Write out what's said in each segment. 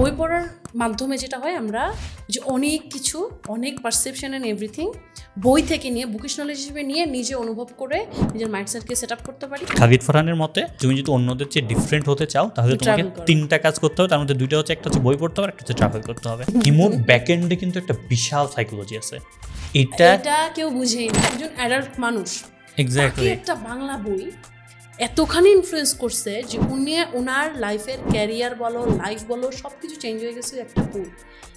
বই পড়ার মাধ্যমে যেটা হয় আমরা যে অনেক কিছু অনেক পারসেপশন এন্ড এভরিথিং বই থেকে নিয়ে বুকিশ নলেজ হিসেবে নিয়ে নিজে অনুভব করে নিজের মাইন্ডসেটকে সেট আপ করতে পারি। খালিদ ফারহানের মতে তুমি যদি অন্যদের চেয়ে ডিফারেন্ট হতে চাও তাহলে তোমাকে 3টা কাজ করতে হবে, তার মধ্যে 2টা হচ্ছে একটা হচ্ছে বই পড়তে হবে, একটা হচ্ছে ট্রাভেল করতে হবে। ইমোর ব্যাকএন্ডে কিন্তু একটা বিশাল সাইকোলজি আছে, এটা কেউ বুঝেই না। একজন অ্যাডাল্ট মানুষ এক্স্যাক্টলি একটা বাংলা বই এতখানি ইনফ্লুয়েন্স করছে যে ওনার লাইফের ক্যারিয়ার বলো লাইফ বলো সবকিছু চেঞ্জ হয়ে গেছে একটা বই,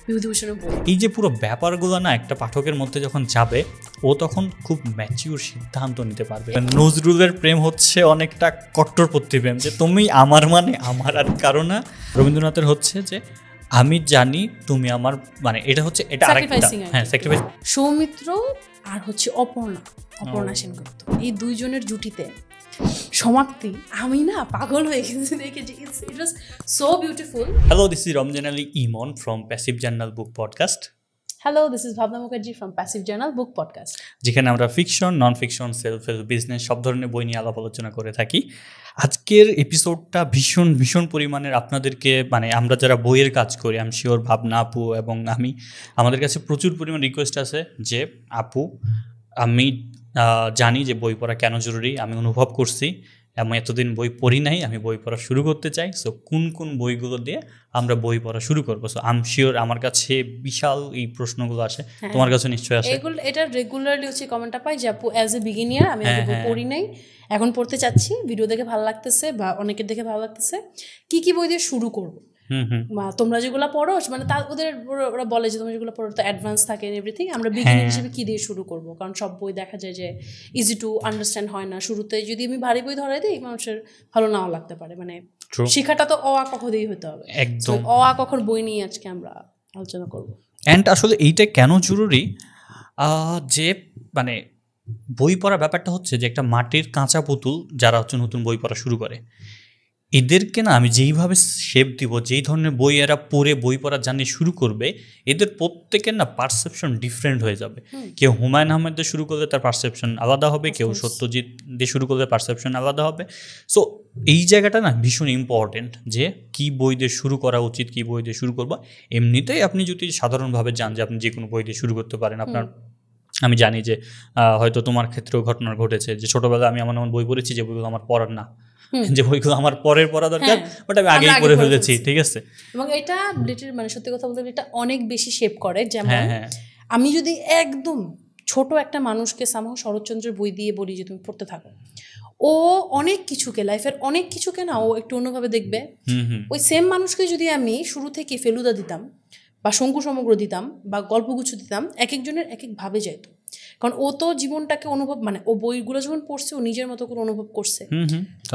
বিভূতিভূষণের বই। এই যে পুরো ব্যাপারগুলো না একটা পাঠকের মধ্যে যখন যাবে ও তখন খুব ম্যাচিউর সিদ্ধান্ত নিতে পারবে। নজরুলের প্রেম হচ্ছে অনেকটা কট্টরপন্থী প্রেম, যে তুমি আমার মানে আমার আর কারো না। রবীন্দ্রনাথের হচ্ছে যে আমি জানি তুমি আমার মানে, এটা হচ্ছে এটা আরেকটা হ্যাঁ স্যাক্রিফাইস। সৌমিত্র আর হচ্ছে অপর্ণা সেনগুপ্ত এই দুইজনের জুটিতে সমাপ্তি আমি না পাগল হয়ে গেছি দেখে যে it was so beautiful. Hello, this is Ramzan Ali Emon from passive journal book podcast. Hello, this is Bhavna Mukherjee from passive journal book podcast, যেখানে আমরা fiction, non fiction, self help, business সব ধরনের বই নিয়ে আলাপ আলোচনা করে থাকি। আজকের এপিসোডটা ভীষণ পরিমাণের আপনাদেরকে মানে আমরা যারা বইয়ের কাজ করি, আমি শিওর ভাবনা আপু এবং আমি, আমাদের কাছে প্রচুর পরিমাণ রিকোয়েস্ট আছে যে আপু আমি জানি যে বই পড়া কেন জরুরি, আমি অনুভব করছি, আমি এতদিন বই পড়ি নাই, আমি বই পড়া শুরু করতে চাই। সো কোন বইগুলো দিয়ে আমরা বই পড়া শুরু করবো? সো আই এম শিওর আমার কাছে বিশাল এই প্রশ্নগুলো আসে, তোমার কাছে নিশ্চয়ই আসে। এটা রেগুলারলি হচ্ছে কমেন্টটা পাই যে আপু অ্যাজ এ বিগিনিয়ার আমি বই পড়ি নাই, এখন পড়তে চাচ্ছি, ভিডিও দেখে ভালো লাগতেছে বা অনেকের দেখে ভালো লাগতেছে, কি বই দিয়ে শুরু করবো? তোমরা যেগুলো পড়ো মানে ওরা বলে যে তোমরা যেগুলো পড়ো তো অ্যাডভান্স থাকে এভরিথিং, আমরা বিগিনার হিসেবে কি দিয়ে শুরু করবো? কারণ সব বই দেখা যায় যে ইজি টু আন্ডারস্ট্যান্ড হয় না শুরুতে। যদি আমি ভারী বই ধরাই দিই মানুষের ভালো নাও লাগতে পারে, মানে শেখাটা তো অ আ ক খ দিয়েই হতে হবে। একদম অ আ ক খর বই নিয়ে আজকে আমরা আলোচনা করবো। অ্যান্ড আসলে এইটা কেন জরুরি যে মানে বই পড়ার ব্যাপারটা হচ্ছে যে একটা মাটির কাঁচা পুতুল যারা হচ্ছে নতুন বই পড়া শুরু করে, এদেরকে না আমি যেইভাবে শেপ দিব, যেই ধরনের বই এরা পড়ে বই পড়া জার্নি শুরু করবে, এদের প্রত্যেকের না পারসেপশন ডিফারেন্ট হয়ে যাবে। কেউ হুমায়ুন আহমেদ দিয়ে শুরু করলে তার পারসেপশন আলাদা হবে, কেউ সত্যজিৎ দিয়ে শুরু করলে পারসেপশন আলাদা হবে। সো এই জায়গাটা না ভীষণ ইম্পর্টেন্ট যে কী বই দিয়ে শুরু করা উচিত, কী বই দিয়ে শুরু করবো। এমনিতেই আপনি যদি সাধারণভাবে জান যে আপনি যে কোনো বই দিয়ে শুরু করতে পারেন, আপনার আমি জানি যে হয়তো তোমার ক্ষেত্রেও ঘটনা ঘটেছে যে ছোটোবেলায় আমি এমন বই পড়েছি যে বইগুলো আমার পড়ার না, যে বইগুলো আমার পরের পড়া দরকার বাট আমি আগেই পড়ে ফেলেছি, ঠিক আছে। এবং এটা মানে সত্যি কথা বলতে এটা অনেক বেশি শেপ করে। যেমন আমি যদি একদম ছোট একটা মানুষকে সামহ শরৎচন্দ্রের বই দিয়ে বলি যে তুমি পড়তে থাকো, ও অনেক কিছুকে লাইফের অনেক কিছুকে না ও একটু অন্যভাবে দেখবে। ওই সেম মানুষকে যদি আমি শুরু থেকে ফেলুদা দিতাম বা শঙ্কু সমগ্র দিতাম বা গল্পগুচ্ছ দিতাম, এক একজনের এক একভাবে যেত। কারণ ও তো জীবনটাকে অনুভব মানে ও বইগুলো যখন পড়ছে ও নিজের মতো করে অনুভব করছে,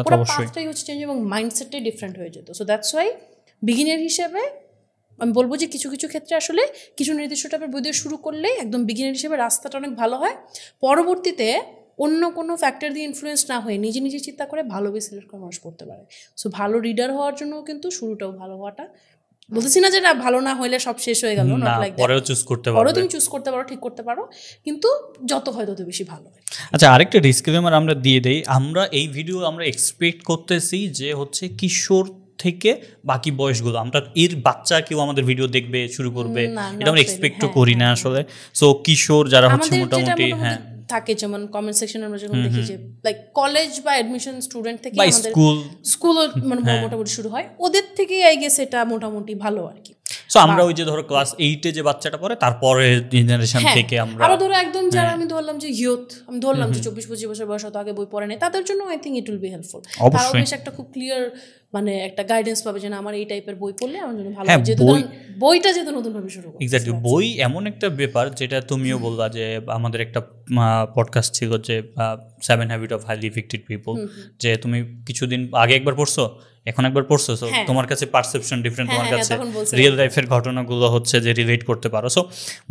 পুরো পাথটাই হচ্ছে চেঞ্জ এবং মাইন্ডসেটটাই ডিফারেন্ট হয়ে যেত। সো দ্যাটস ওয়াই বিগিনার হিসেবে আমি বলবো যে কিছু ক্ষেত্রে আসলে কিছু নির্দিষ্ট টাইপের বই দিয়ে শুরু করলে একদম বিগিনার হিসেবে রাস্তাটা অনেক ভালো হয়। পরবর্তীতে অন্য কোনো ফ্যাক্টর দিয়ে ইনফ্লুয়েন্স না হয়ে নিজে চিন্তা করে ভালো বই সিলেক্ট করে মানুষ পড়তে পারে। সো ভালো রিডার হওয়ার জন্য কিন্তু শুরুটাও ভালো হওয়াটা, বলতেছি না যে না ভালো না হইলে সব শেষ হয়ে গেল, পরেও চুজ করতে পারো, পরেও তুমি চুজ করতে পারো, ঠিক করতে পারো, কিন্তু যত হয় তত বেশি ভালো হয়। আচ্ছা, আরেকটা ডিসক্লেমার আমরা দিয়ে দেই, আমরা এই ভিডিও আমরা এক্সপেক্ট করতেছি যে হচ্ছে কিশোর থেকে বাকি বয়সগুলো, আমরা এর বাচ্চা কেউ আমাদের ভিডিও দেখবে শুরু করবে এটা আমরা এক্সপেক্টও করি না আসলে। সো কিশোর যারা হচ্ছে মোটামুটি থাকে, যেমন কমেন্ট সেকশন আমরা যখন দেখি যে লাইক কলেজ বা অ্যাডমিশন স্টুডেন্ট থেকে আমাদের স্কুল মানে মোটামুটি শুরু হয়, ওদের থেকেই আই গেস এটা মোটামুটি ভালো আর কি। সো আমরা ওই যে ধরো ক্লাস 8-এ যে বাচ্চাটা পড়ে তারপরে জেনারেশন থেকে আমরা আরো ধরো একদম যারা আমি ধরলাম যে ইয়ুথ, আমি ধরলাম যে 24-25 বছর বয়স অত আগে বই পড়ে নেই, তাদের জন্য I think it will be helpful. তারাও বেশ একটা খুব ক্লিয়ার মানে একটা গাইডেন্স পাবে যে না আমার এই টাইপের বই পড়লে আমার জন্য ভালো হবে, যেহেতু বইটা যেহেতু নতুন ভাবে শুরু করব। এক্স্যাক্টলি, বই এমন একটা ব্যাপার যেটা তুমিও বললা যে আমাদের একটা পডকাস্ট ছিল যে 7 habit of highly effective people, যে তুমি কিছুদিন আগে একবার পড়ছো, এখন একবার পড়ছো, সো তোমার কাছে পারসেপশন ডিফারেন্ট, তোমার কাছে রিয়েল লাইফের ঘটনাগুলো হচ্ছে যে রিলেট করতে পারো। সো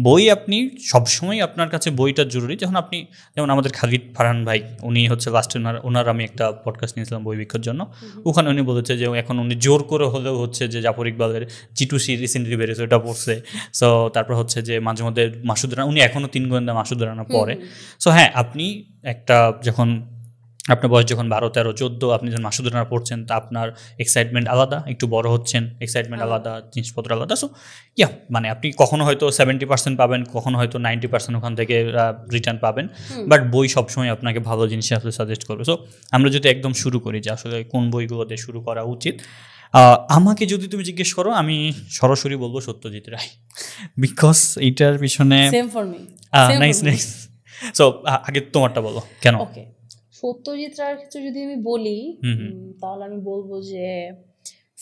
বই আপনি সবসময় আপনার কাছে বইটা জরুরি। যখন আপনি যেমন আমাদের খালিদ ফারহান ভাই, উনি হচ্ছে লাস্টে ওনার আমি একটা পডকাস্ট নিয়েছিলাম বই বিক্ষার জন্য, ওখানে উনি বলেছে যে এখন উনি জোর করে হলেও হচ্ছে যে জাফর ইকবালের G2C রিসেন্টলি বেরিয়েছে ওটা পড়ছে। সো তারপর হচ্ছে যে মাঝে মধ্যে মাসুদ রানা, উনি এখনও 3 গোয়েন্দা মাসুদ রানা পড়ে। সো হ্যাঁ, আপনি একটা যখন আপনার বয়স যখন 12, 13, 14, আপনি যখন মাসুদ রানা পড়ছেন, তা আপনার এক্সাইটমেন্ট আলাদা, একটু বড় হচ্ছেন, এক্সাইটমেন্ট আলাদা, জিনিসপত্র আলাদা। সো মানে আপনি কখনো হয়তো 70% পাবেন, কখনো হয়তো 90% ওখান থেকে রিটার্ন পাবেন, বাট বই সবসময় আপনাকে ভালো জিনিস আসলে সাজেস্ট করবে। সো আমরা যদি একদম শুরু করি যে আসলে কোন বইগুলো দিয়ে শুরু করা উচিত, আমাকে যদি তুমি জিজ্ঞেস করো, আমি সরাসরি বলবো সত্যজিৎ রায়, বিকজ এইটার পিছনে নাইস নাইস। সো আগে তোমারটা বলো কেন। ওকে, সত্যজিৎ রায়ের ক্ষেত্রে যদি আমি বলি তাহলে আমি বলবো যে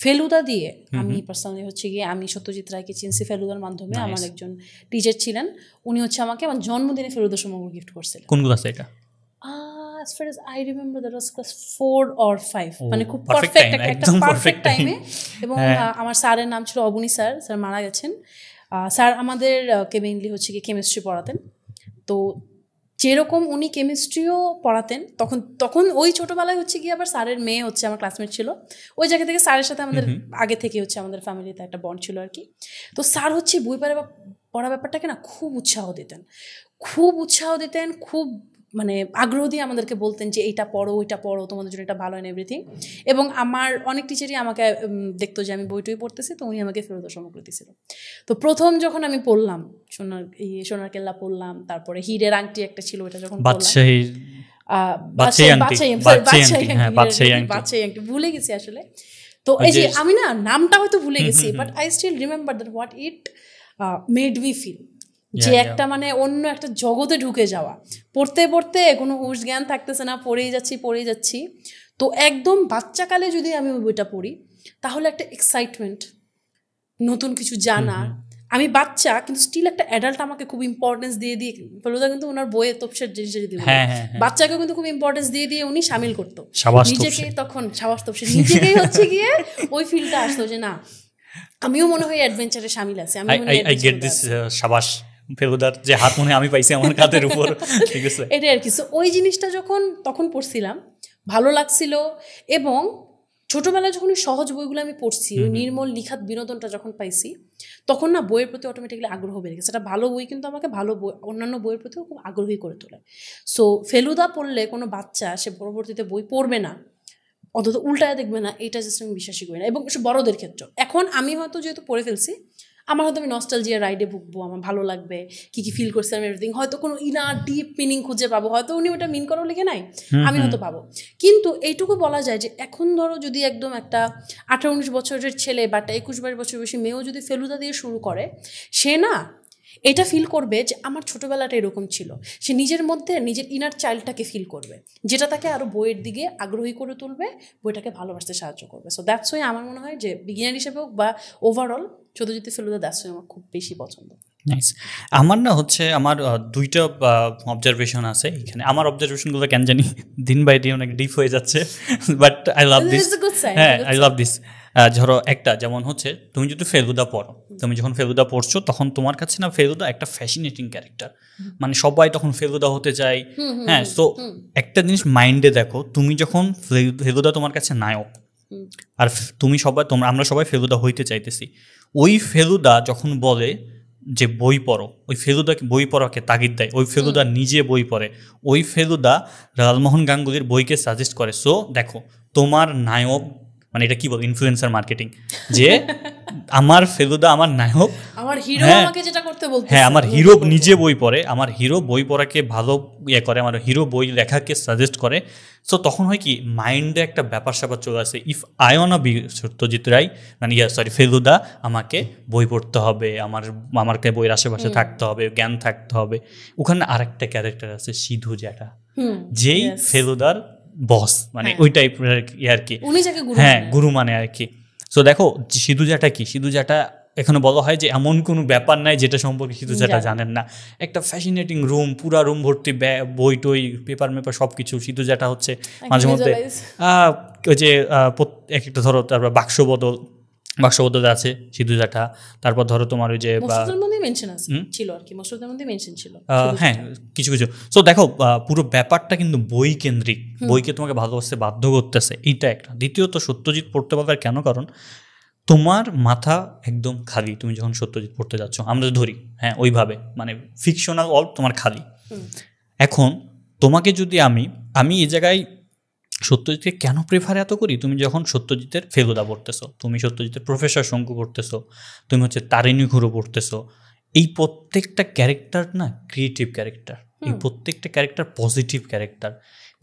ফেলুদা দিয়ে আমি পার্সোনালি হচ্ছে গিয়ে আমি সত্যজিৎ রায়কে চিনছি ফেলুদার মাধ্যমে। আমার একজন টিচার ছিলেন, উনি হচ্ছে আমাকে আমার জন্মদিনে ফেলুদা সমগ্র গিফট করছিলেন। কোন ক্লাসে এটা? As far as I remember that was class 4 or 5, মানে খুব পারফেক্ট একটা পারফেক্ট টাইমে। এবং আমার স্যারের নাম ছিল অবনী স্যার, স্যার মারা গেছেন। স্যার আমাদের মেইনলি হচ্ছে কি কেমিস্ট্রি পড়াতেন। তো যেরকম উনি কেমিস্ট্রিও পড়াতেন, তখন ওই ছোটোবেলায় হচ্ছে কি আবার স্যারের মেয়ে হচ্ছে আমার ক্লাসমেট ছিল, ওই জায়গা থেকে স্যারের সাথে আমাদের আগে থেকে হচ্ছে আমাদের ফ্যামিলিতে একটা বন্ড ছিল আর কি। তো স্যার হচ্ছে বই পড়া ব্যাপারটাকে না খুব উৎসাহ দিতেন, খুব মানে আগ্রহ দিয়ে আমাদেরকে বলতেন যে এইটা পড়ো, ওইটা পড়ো, তোমাদের জন্য এটা ভালো হয় এভরিথিং। এবং আমার অনেক টিচারই আমাকে দেখতো যে আমি বইটই পড়তেছি, তো উনি আমাকে ফেরত সমগ্র দিয়েছিল। তো প্রথম যখন আমি পড়লাম সোনার কেল্লা পড়লাম, তারপরে হীরের আংটি একটা ছিল, ওইটা যখন ভুলে গেছি আসলে। তো এই যে আমি না নামটা হয়তো ভুলে গেছি, but I still remember that what it made me feel, যে একটা মানে অন্য একটা জগতে ঢুকে যাওয়া। পড়তে পড়তে কোনো হুঁশ জ্ঞান থাকতেছে না, পড়েই যাচ্ছি। তো একদম বাচ্চাকালে যদি আমি ওই বইটা পড়ি তাহলে একটা এক্সাইটমেন্ট, নতুন কিছু জানা। আমি বাচ্চা কিন্তু স্টিল একটা অ্যাডাল্ট আমাকে খুব ইম্পর্টেন্স দিয়ে ফেলুদা কিন্তু ওনার বইয়ে তফসির জিনিসটা যদি বাচ্চাকে কিন্তু খুব ইম্পর্টেন্স দিয়ে উনি সামিল করতো নিজেকে। তখন সাবাস তফসির নিজেকেই হচ্ছে গিয়ে ওই ফিলটা আসতো যে না, আমিও মনে হয় অ্যাডভেঞ্চারে সামিল আছি। আমি সাবাস ফেলুদার যে হাত মনে আমি পাইছি আমার কাঁধের উপর, ঠিক আছে, এটাই আর কি। ওই জিনিসটা তখন পড়ছিলাম, ভালো লাগছিল। এবং ছোটবেলায় যখন সহজ বইগুলো আমি পড়ছি, ওই নির্মল নিখাত বিনোদনটা যখন পাইছি, তখন না বইয়ের প্রতি অটোমেটিক্যালি আগ্রহ বেড়ে গেছে। একটা ভালো বই কিন্তু আমাকে ভালো বই, অন্যান্য বইয়ের প্রতিও খুব আগ্রহী করে তোলে। সো ফেলুদা পড়লে কোনো বাচ্চা সে পরবর্তীতে বই পড়বে না, অন্তত উল্টায় দেখবে না, এটা জাস্ট আমি বিশ্বাসই করি না। এবং সে বড়দের ক্ষেত্রে এখন আমি হয়তো যেহেতু পড়ে ফেলছি, আমার হয়তো আমি নস্টালজিয়া রাইডে ভুগবো, আমার ভালো লাগবে, কি ফিল করছি আমি এভরিথিং, হয়তো কোনো ইনার ডিপ মিনিং খুঁজে পাবো, হয়তো উনি ওটা মিন করাও লিখে নাই, আমি হয়তো পাবো। কিন্তু এইটুকু বলা যায় যে এখন ধরো যদি একদম একটা 18-19 বছরের ছেলে বা একটা 21-22 বছর বেশি মেয়েও যদি ফেলুদা দিয়ে শুরু করে, সে না এটা ফিল করবে যে আমার ছোটোবেলাটা এরকম ছিল। সে নিজের মধ্যে নিজের ইনার চাইল্ডটাকে ফিল করবে, যেটা তাকে আরও বইয়ের দিকে আগ্রহী করে তুলবে, বইটাকে ভালোবাসতে সাহায্য করবে। সো দ্যাটস ওয়াই আমার মনে হয় যে বিগিনার হিসেবে হোক বা overall Satyajit Feluda that's why আমার খুব বেশি পছন্দ। নাইস। আমার না হচ্ছে আমার দুইটা অবজারভেশন আছে এখানে। আমার অবজারভেশনগুলো কেন জানি দিন বাই দিন অনেক ডিপ হয়ে যাচ্ছে, বাট আই লাভ দিস। হ্যাঁ, আই লাভ দিস। ধরো একটা যেমন হচ্ছে, তুমি যদি ফেলুদা পড়ো, তুমি যখন ফেলুদা পড়ছো তখন তোমার কাছে না ফেলুদা একটা ফ্যাসিনেটিং ক্যারেক্টার, মানে সবাই তখন ফেলুদা হতে চায়। হ্যাঁ, তো একটা জিনিস মাইন্ডে দেখো, তুমি যখন ফেলুদা তোমার কাছে নায়ক, আর আমরা সবাই ফেলুদা হইতে চাইতেছি, ওই ফেলুদা যখন বলে যে বই পড়ো, ওই ফেলুদাকে বই পড়াকে তাগিদ দেয়, ওই ফেলুদা নিজে বই পড়ে, ওই ফেলুদা লালমোহন গাঙ্গুলির বইকে সাজেস্ট করে। সো দেখো, তোমার নায়ক, মানে এটা কি বল, ইনফ্লুয়েন্সার মার্কেটিং, যে আমার ফেলুদা আমার নায়ক, আমার হিরো আমাকে যেটা করতে বলতেছে, হ্যাঁ, আমার হিরো নিজে বই পড়ে, আমার হিরো বই পড়াকে ভালো করে, আমার হিরো বই লেখাকে সাজেস্ট করে। সো তখন হয় কি, মাইন্ডে একটা ব্যাপার স্যাপার চলে আসে, if I wanna be Satyajit Ray, মানে ফেলুদা, আমাকে বই পড়তে হবে, আমাকে বইয়ের আশেপাশে থাকতে হবে, জ্ঞান থাকতে হবে। ওখানে আরেকটা ক্যারেক্টার আছে সিধু জ্যাঠা, যেই ফেলুদার বস, মানে ওই টাইপের আর কি, হ্যাঁ, গুরু মানে আর কি। সো দেখো সিধু জ্যাঠা কি, সিধু জ্যাঠা এখানে বলা হয় যে এমন কোনো ব্যাপার নাই যেটা সম্পর্কে সিধু জ্যাঠা জানেন না। একটা ফ্যাসিনেটিং রুম, পুরা রুম ভর্তি বই টই, পেপার সব কিছু। সিধু জ্যাঠা হচ্ছে মাঝে মধ্যে ওই যে একটা ধরো, তারপর বাক্সবদল আছে সিধু জ্যাঠা, তারপর ধরো তোমার ওই যে হ্যাঁ কিছু কিছু। সো দেখো পুরো ব্যাপারটা কিন্তু বই কেন্দ্রিক, বইকে তোমাকে ভালোবাসতে বাধ্য করতেছে, এইটা একটা। দ্বিতীয়ত সত্যজিৎ পড়তে পারবে কেন, কারণ তোমার মাথা একদম খালি তুমি যখন সত্যজিৎ পড়তে যাচ্ছ, আমরা ধরি হ্যাঁ ওইভাবে, মানে ফিকশনাল অল তোমার খালি। এখন তোমাকে যদি আমি এই জায়গায় সত্যজিৎকে কেন প্রেফার এত করি, তুমি যখন সত্যজিতের ফেলুদা পড়তেছো, তুমি সত্যজিতের প্রফেসর শঙ্কু পড়তেছো, তুমি হচ্ছে তারিণী ঘুরো পড়তেছো, এই প্রত্যেকটা ক্যারেক্টার না ক্রিয়েটিভ ক্যারেক্টার, এই প্রত্যেকটা ক্যারেক্টার পজিটিভ ক্যারেক্টার,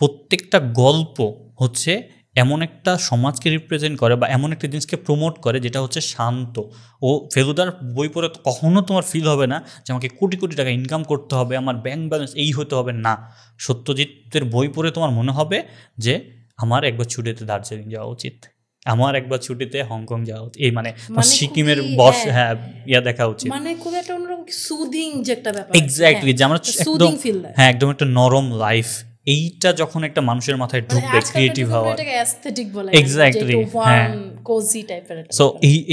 প্রত্যেকটা গল্প হচ্ছে এমন একটা সমাজকে রিপ্রেজেন্ট করে বা এমন একটা জিনিসকে প্রমোট করে যেটা হচ্ছে শান্ত। ও ফেলুদার বই পড়ে কখনো তোমার ফিল হবে না যে আমাকে কোটি কোটি টাকা ইনকাম করতে হবে, আমার ব্যাংক ব্যালেন্স এই হতে হবে না। সত্যজিতের বই পড়ে তোমার মনে হবে যে আমার একবার ছুটিতে দার্জিলিং যাওয়া উচিত, আমার একবার ছুটিতে হংকং যাওয়া উচিত, এই মানে সিকিমের বস হ্যাঁ ইয়া দেখা উচিত, মানে খুব একটা অন্যরকম সুদিং যে একটা ব্যাপার, এক্স্যাক্টলি, যে আমরা একদম হ্যাঁ একদম একটা নরম লাইফ, এইটা যখন একটা মানুষের মাথায় ঢুকবে ক্রিয়েটিভ হওয়া, অ্যাস্থেটিক বলে এক্স্যাক্টলি হ্যাঁ কোজি টাইপের। সো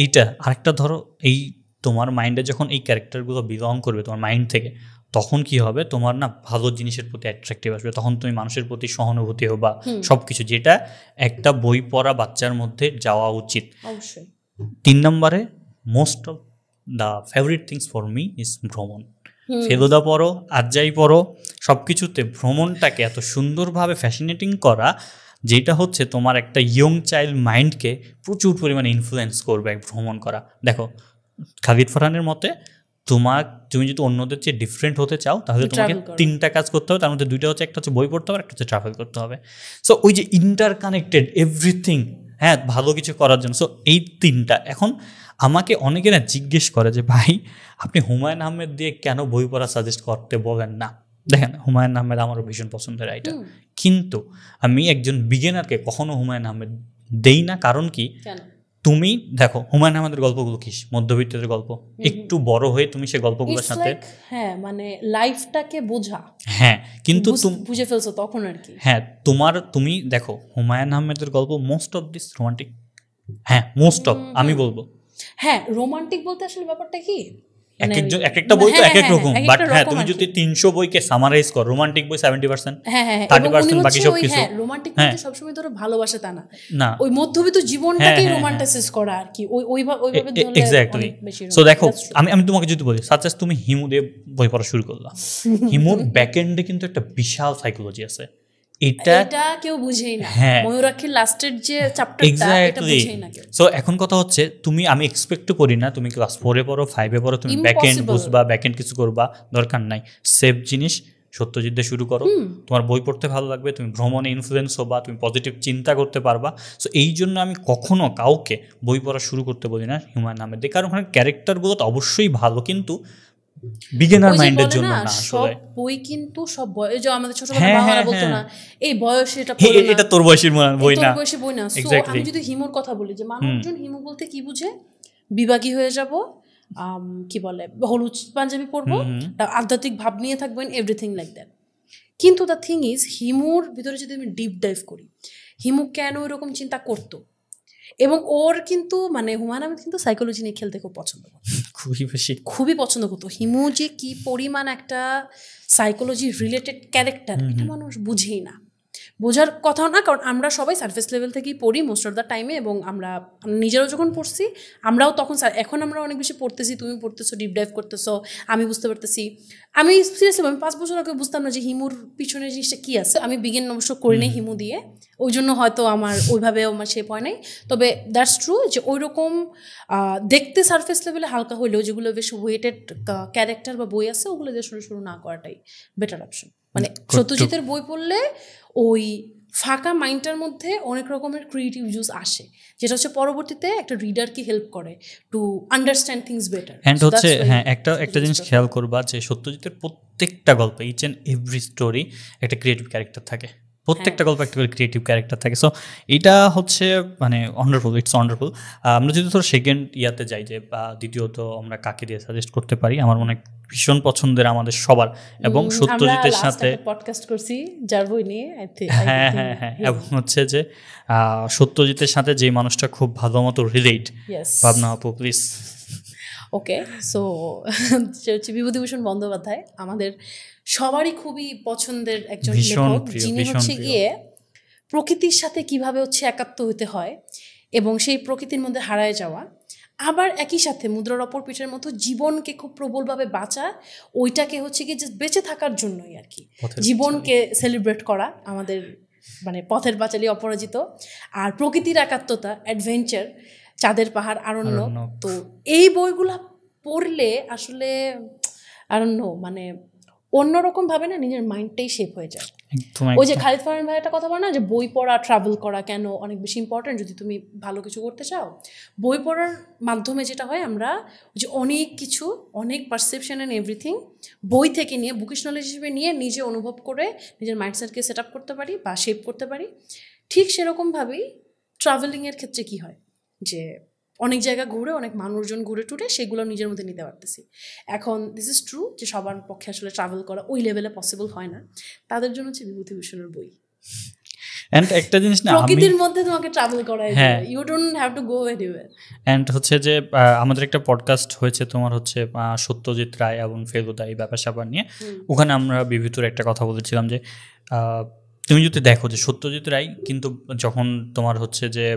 এইটা আরেকটা ধরো, এই তোমার মাইন্ডে যখন এই ক্যারেক্টারগুলো বিলং করবে তোমার মাইন্ড থেকে, তখন কি হবে, তোমার না ভালো জিনিসের প্রতি অ্যাট্রাকটিভ আসবে, তখন তুমি মানুষের প্রতি সহানুভূতি বা সব কিছু, যেটা একটা বই পড়া বাচ্চার মধ্যে যাওয়া উচিত। অবশ্যই। 3 নম্বরে most of the favourite things for me is ভ্রমণ। ফেলুদা পড়ো, আজ্জাই পড়ো, সব কিছুতে ভ্রমণটাকে এত সুন্দরভাবে ফ্যাসিনেটিং করা, যেটা হচ্ছে তোমার একটা ইয়ং চাইল্ড মাইন্ডকে প্রচুর পরিমাণে ইনফ্লুয়েন্স করবে ভ্রমণ করা। দেখো খালিদ ফারহানের মতে তুমি যদি অন্যদের চেয়ে ডিফারেন্ট হতে চাও তাহলে তোমাকে 3টা কাজ করতে হবে, তার মধ্যে 2টা হচ্ছে, একটা হচ্ছে বই পড়তে হবে, একটা হচ্ছে ট্রাভেল করতে হবে। সো ওই যে ইন্টার কানেক্টেড এভরিথিং, হ্যাঁ ভালো কিছু করার জন্য। সো এই 3টা এখন আমাকে অনেকে না জিজ্ঞেস করে যে ভাই আপনি হুমায়ুন আহমেদ দিয়ে কেন বই পড়া সাজেস্ট করতে বলেন না। দেখেন হুমায়ুন আহমেদ আমারও ভীষণ পছন্দের রাইটার, কিন্তু আমি একজন বিগিনারকে কখনো হুমায়ুন আহমেদ দেই না। কারণ কি, তুমি দেখো হুমায়ুন আহমেদের গল্পগুলো কি মধ্যবিত্তদের গল্প, একটু বড় হয়ে তুমি সেই গল্পগুলোর সাথে হ্যাঁ মানে লাইফটাকে বোঝা, হ্যাঁ কিন্তু বুঝে ফেলছো তখন আর কি। হ্যাঁ তুমি দেখো হুমায়ুন আহমেদের গল্প মোস্ট অফ দিস রোমান্টিক, হ্যাঁ মোস্ট অফ আমি বলবো হ্যাঁ রোমান্টিক বলতে আসলে ব্যাপারটা কি, একটা বই তো এক এক রকম, বাট হ্যাঁ তুমি যদি 300 বইকে সামারাইজ করো, রোমান্টিক বই 70%, 30% বাকি সব কিছু। রোমান্টিক বলতে সবসময় ধরো ভালোবাসা তা না, ওই মধ্যবিত্ত জীবনটাকে রোমান্টিসাইজ করা আর কি, ওইভাবে ধরলে এক্স্যাক্টলি। সো দেখো আমি তোমাকে যদি বলি সাজেস্ট, তুমি হিমু দিয়ে বই পড়া শুরু করলা, হিমুর ব্যাকএন্ডে কিন্তু একটা বিশাল সাইকোলজি আছে, এটা কেউ বুঝেই না। ময়ূরাক্ষীর লাস্টের যে চ্যাপ্টারটা এটা বুঝেই না কেউ। সো এখন কথা হচ্ছে আমি এক্সপেক্ট করি না তুমি ক্লাস 4-এ পড়ো 5-এ পড়ো তুমি ব্যাকএন্ড বুঝবা, ব্যাকএন্ড কিছু করবা, দরকার নাই। সেফ জিনিস সত্যজিৎ দিয়ে শুরু করো, তোমার বই পড়তে ভালো লাগবে, তুমি ভ্রমণে ইনফ্লুয়েন্স হবা, তুমি পজিটিভ চিন্তা করতে পারবা। সো এই জন্য আমি কখনো কাউকে বই পড়া শুরু করতে বলি না হুমায়ুন আহমেদ দিয়ে, কারণ ওখানে ক্যারেক্টারগুলো তো অবশ্যই ভালো, কিন্তু বিগিনার মাইন্ডের জন্য না। আসলে বই কিন্তু সব বয়স, যে আমাদের ছোটবেলায় বাবারা বলতো না এই বয়সে এটা তোর বয়সের বই না, বয়সে বই না। সো আমি যদি হিমুর কথা বলি, যে মানুষজন হিমু বলতে কি বুঝে, বিভাগী হয়ে যাব, কি বলে হলুদ পাঞ্জাবি পরবো, আধ্যাত্মিক ভাব নিয়ে থাকবেন, এভরিথিং লাইক দ্যাট। কিন্তু দ্য থিং ইজ, হিমুর ভিতরে যদি আমি ডিপ ডাইভ করি, হিমু কেন এরকম চিন্তা করতো, এবং ওর কিন্তু মানে হুমায়ুন আহমেদ কিন্তু সাইকোলজি নিয়ে খেলতে খুব পছন্দ করতো, খুবই পছন্দ করতো। হিমু যে কি পরিমাণ একটা সাইকোলজি রিলেটেড ক্যারেক্টার, এটা মানুষ বুঝেই না, বোঝার কথাও না, কারণ আমরা সবাই সারফেস লেভেল থেকেই পড়ি মোস্ট অফ দ্য টাইমে, এবং আমরা নিজেরাও যখন পড়ছি আমরাও তখন, এখন আমরা অনেক বেশি পড়তেছি, তুমি পড়তেছো, ডিপ ডাইভ করতেছো, আমি বুঝতে পারতেছি। আমি সিরিয়াসলি আমি 5 বছর আগে বুঝতাম না যে হিমুর পিছনে জিনিসটা কী আছে। আমি বিগিন অবশ্য করি নাই হিমু দিয়ে, ওই জন্য হয়তো আমার ওইভাবে আমার শেপ হয় নাই। তবে দ্যাটস ট্রু যে ওই রকম দেখতে সারফেস লেভেলে হালকা হলেও যেগুলো বেশ ওয়েটেড ক্যারেক্টার বা বই আছে, ওগুলো দিয়ে শুরু না করাটাই বেটার অপশন। মানে সত্যজিতের বই পড়লে ওই ফাঁকা মাইন্ডটার মধ্যে অনেক রকমের ক্রিয়েটিভ জুস আসে, যেটা হচ্ছে পরবর্তীতে একটা রিডারকে হেল্প করে to understand things better. And হচ্ছে হ্যাঁ একটা জিনিস খেয়াল করবা, যে সত্যজিতের প্রত্যেকটা গল্পে ইচ অ্যান্ড এভরি স্টোরি একটা ক্রিয়েটিভ ক্যারেক্টার থাকে, প্রত্যেকটা গল্প একটা করে ক্রিয়েটিভ ক্যারেক্টার থাকে। সো এটা হচ্ছে মানে ওয়ান্ডারফুল, ইটস ওয়ান্ডারফুল। আমরা যদি ধরো সেকেন্ড ইয়াতে যাই, যে দ্বিতীয়ত আমরা কাকে দিয়ে সাজেস্ট করতে পারি, আমার মনে হয় ভীষণ পছন্দের আমাদের সবার, এবং সত্যজিতের সাথে পডকাস্ট করছি যার বই নিয়ে, হ্যাঁ হ্যাঁ হ্যাঁ, এবং হচ্ছে যে সত্যজিতের সাথে যে মানুষটা খুব ভালো মতো রিলেট, ভাবনা আপু please. Okay, so Bibhutibhushan Bandyopadhyay আমাদের সবারই খুবই পছন্দের একজন লেখক, যিনি হচ্ছে গিয়ে প্রকৃতির সাথে কিভাবে হচ্ছে একাত্ম হতে হয় এবং সেই প্রকৃতির মধ্যে হারায় যাওয়া, আবার একই সাথে মুদ্রার অপর পিঠের মতো জীবনকে খুব প্রবলভাবে বাঁচা, ওইটাকে হচ্ছে কি যে বেঁচে থাকার জন্যই আর কি জীবনকে সেলিব্রেট করা আমাদের মানে পথের পাঁচালী, অপরাজিত, আর প্রকৃতির একাত্মতা, অ্যাডভেঞ্চার, চাঁদের পাহাড়, আরণ্যক। তো এই বইগুলা পড়লে আসলে আরণ্য মানে অন্যরকম ভাবে না নিজের মাইন্ডটাই শেপ হয়ে যায়। ওই যে খালিদ ফারহান ভাই একটা কথা বলে না যে বই পড়া, ট্রাভেল করা কেন অনেক বেশি ইম্পর্টেন্ট যদি তুমি ভালো কিছু করতে চাও। বই পড়ার মাধ্যমে যেটা হয়, আমরা যে অনেক কিছু, অনেক পারসেপশন অ্যান্ড এভরিথিং বই থেকে নিয়ে, বুকিশ নলেজ হিসেবে নিয়ে নিজে অনুভব করে নিজের মাইন্ডসেটকে সেট আপ করতে পারি বা শেপ করতে পারি। ঠিক সেরকমভাবেই ট্রাভেলিংয়ের ক্ষেত্রে কি হয় যে অনেক জায়গা ঘুরে, অনেক মানুষজন ঘুরে টুরে সেগুলো নিজের মধ্যে নিতে পারতেছি। এখন দিস ইজ ট্রু যে সবার পক্ষে আসলে ট্রাভেল করা ওই লেভেলে পসিবল হয় না, তাদের জন্য হচ্ছে বিভূতিভূষণের বই। এন্ড একটা জিনিস না, প্রকৃতির মধ্যে তোমাকে ট্রাভেল করায়, you don't have to go anywhere. And হচ্ছে যে আমাদের একটা পডকাস্ট হয়েছে তোমার হচ্ছে সত্যজিৎ রায় এবং ফেলুদা এই ব্যাপার স্যাপার নিয়ে, ওখানে আমরা বিভূতির একটা কথা বলেছিলাম যে তুমি যদি দেখো যে সত্যজিৎ রায় কিন্তু যখন তোমার হচ্ছে যে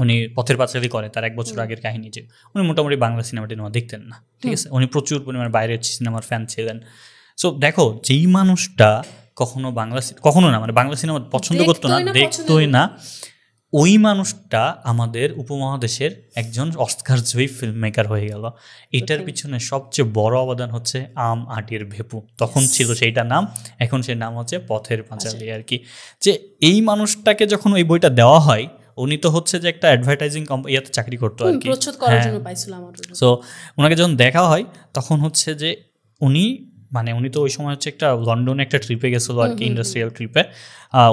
উনি পথের পাঁচালী করে তার 1 বছর আগের কাহিনী, যে উনি মোটামুটি বাংলা সিনেমা টিনেমা দেখতেন না, ঠিক আছে, উনি প্রচুর পরিমাণে বাইরের সিনেমার ফ্যান ছিলেন। সো দেখো যেই মানুষটা কখনো না মানে বাংলা সিনেমা পছন্দ করতো না, দেখতোই না, ওই মানুষটা আমাদের উপমহাদেশের একজন অস্কার জয়ী ফিল্ম মেকার হয়ে গেল। এটার পিছনে সবচেয়ে বড় অবদান হচ্ছে আম আটির ভেপু, তখন ছিল সেইটা নাম, এখন সেই নাম হচ্ছে পথের পাঁচালী আর কি। যে এই মানুষটাকে যখন ওই বইটা দেওয়া হয়, উনি তো হচ্ছে যে একটা অ্যাডভার্টাইজিং ইয়াতে চাকরি করতো আর কি, সো ওনাকে যখন দেখা হয় তখন হচ্ছে যে উনি তো ওই সময় হচ্ছে একটা লন্ডনে একটা ট্রিপে গেছিলো আর কি, ইন্ডাস্ট্রিয়াল ট্রিপে,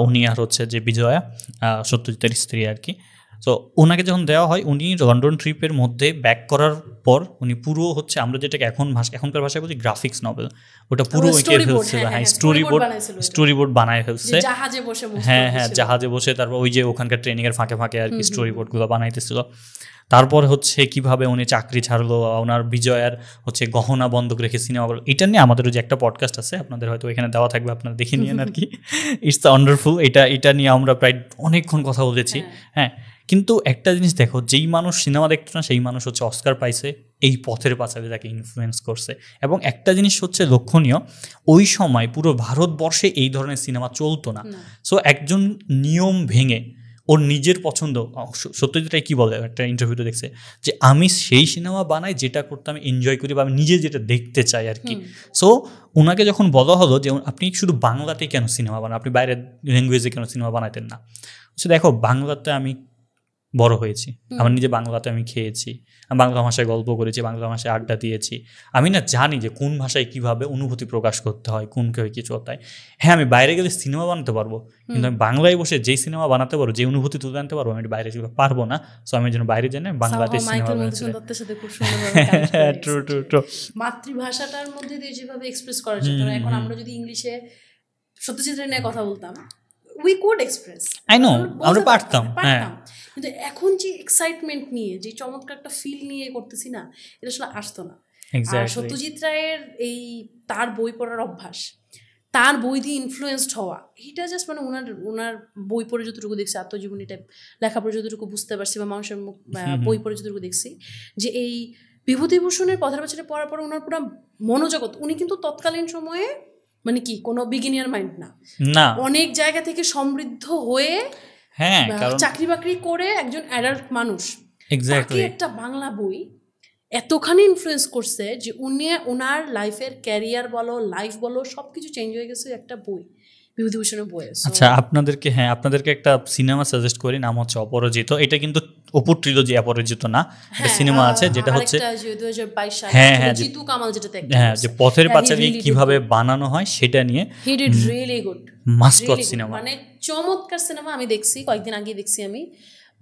উনি আর হচ্ছে যে বিজয়া সত্যজিতের স্ত্রী আর কি। সো ওনাকে যখন দেওয়া হয়, উনি লন্ডন ট্রিপের মধ্যে ব্যাক করার পর উনি পুরো হচ্ছে আমরা যেটাকে এখনকার ভাষায় বলছি গ্রাফিক্স নভেল, ওটা পুরো এঁকে ফেলছে, হ্যাঁ স্টোরি বোর্ড বানায় ফেলছে, হ্যাঁ জাহাজে বসে, তারপর ওই যে ওখানকার ট্রেনিংয়ের ফাঁকে ফাঁকে আর কি স্টোরি বোর্ডগুলো বানাইতেছিল। তারপর হচ্ছে কিভাবে উনি চাকরি ছাড়লো, ওনার বিজয়ার হচ্ছে গহনা বন্ধক রেখে সিনেমা করলো। এটা নিয়ে আমাদের যে একটা পডকাস্ট আছে, আপনাদের হয়তো এখানে দেওয়া থাকবে, আপনারা দেখে নিয়েন আর কি, ইটস ওয়ান্ডারফুল। এটা নিয়ে আমরা প্রায় অনেকক্ষণ কথা বলেছি। হ্যাঁ, কিন্তু একটা জিনিস দেখো, যেই মানুষ সিনেমা দেখতো না সেই মানুষ হচ্ছে অস্কার পাইছে, এই পথের পাঁচালী তাকে ইনফ্লুয়েন্স করছে। এবং একটা জিনিস হচ্ছে লক্ষণীয়, ওই সময় পুরো ভারতবর্ষে এই ধরনের সিনেমা চলতো না। সো একজন নিয়ম ভেঙে ওর নিজের পছন্দ, সত্যজিৎ রায় কি বলে একটা ইন্টারভিউতে দেখছে যে আমি সেই সিনেমা বানাই যেটা করতে আমি এনজয় করি বা আমি নিজে যেটা দেখতে চাই আর কি। সো ওনাকে যখন বলা হলো যে আপনি শুধু বাংলাতে কেন সিনেমা বানান, আপনি বাইরের ল্যাঙ্গুয়েজে কেন সিনেমা বানাতেন না, দেখো বাংলাতে আমি বড় হয়েছি, আমার নিজে বাংলাতে আমি খেয়েছি, আমি বাংলা ভাষায় গল্প করেছি, বাংলা ভাষায় আড্ডা দিয়েছি, আমি না জানি যে কোন ভাষায় কিভাবে অনুভূতি প্রকাশ করতে হয়, কোন কেউ কিছু হতে হয়। হ্যাঁ, আমি বাইরে গেলে সিনেমা বানাতে পারবো, কিন্তু আমি বাংলায় বসে যেই সিনেমা বানাতে পারবো, যে অনুভূতি তুলে আনতে পারবো, আমি বাইরে সেগুলো পারবো না। সো আমি যেন বাইরে জেনে বাংলাতে সিনেমা বানাচ্ছি। মাতৃভাষাটার মধ্যে দিয়ে যেভাবে এক্সপ্রেস করা যেত, এখন আমরা যদি ইংলিশে সত্যজিৎ রায় নিয়ে কথা বলতাম, we could express, I know, আমরা পারতাম, কিন্তু এখন যে এক্সাইটমেন্ট নিয়ে, যে চমৎকার একটা ফিল নিয়ে করতেছি না, এটা আসলে আসতো না। আর সত্যজিৎ রায়ের এই তার বই পড়ার অভ্যাস, তার বই দিয়ে ইনফ্লুয়েসড হওয়া, এটা জাস্ট মানে ওনার বই পড়ে যতটুকু দেখছি, আত্মজীবনী টাইপ লেখা পড়ে যতটুকু বুঝতে পারছি, বা মানুষের বই পড়ে যতটুকু দেখছি, যে এই বিভূতিভূষণের পথের পাঁচালী পড়ার পর ওনার পুরো মনোজগৎ, উনি কিন্তু তৎকালীন সময়ে মানে কি কোনো বিগিনিয়ার মাইন্ড না, অনেক জায়গা থেকে সমৃদ্ধ হয়ে, হ্যাঁ, চাকরি বাকরি করে একজন অ্যাডাল্ট মানুষ, এক্স্যাক্টলি একটা বাংলা বই এতখানি ইনফ্লুয়েন্স করছে যে ওনার লাইফের ক্যারিয়ার বলো, লাইফ বলো, সবকিছু চেঞ্জ হয়ে গেছে একটা বই, বিভূতিভূষণের বই। আচ্ছা, আপনাদেরকে একটা সিনেমা সাজেস্ট করি, নাম হচ্ছে অপরাজিত। এটা কিন্তু অপুর ট্রিলজি, অপরাজিত না, একটা সিনেমা আছে যেটা হচ্ছে 2022 সালে, হ্যাঁ জিতু কামাল যেটা, হ্যাঁ, যে পথের পাঁচালী কিভাবে বানানো হয় সেটা নিয়ে he did really good, must watch cinema, মানে চমৎকার সিনেমা। আমি দেখছি, কয়েকদিন আগে দেখছি আমি,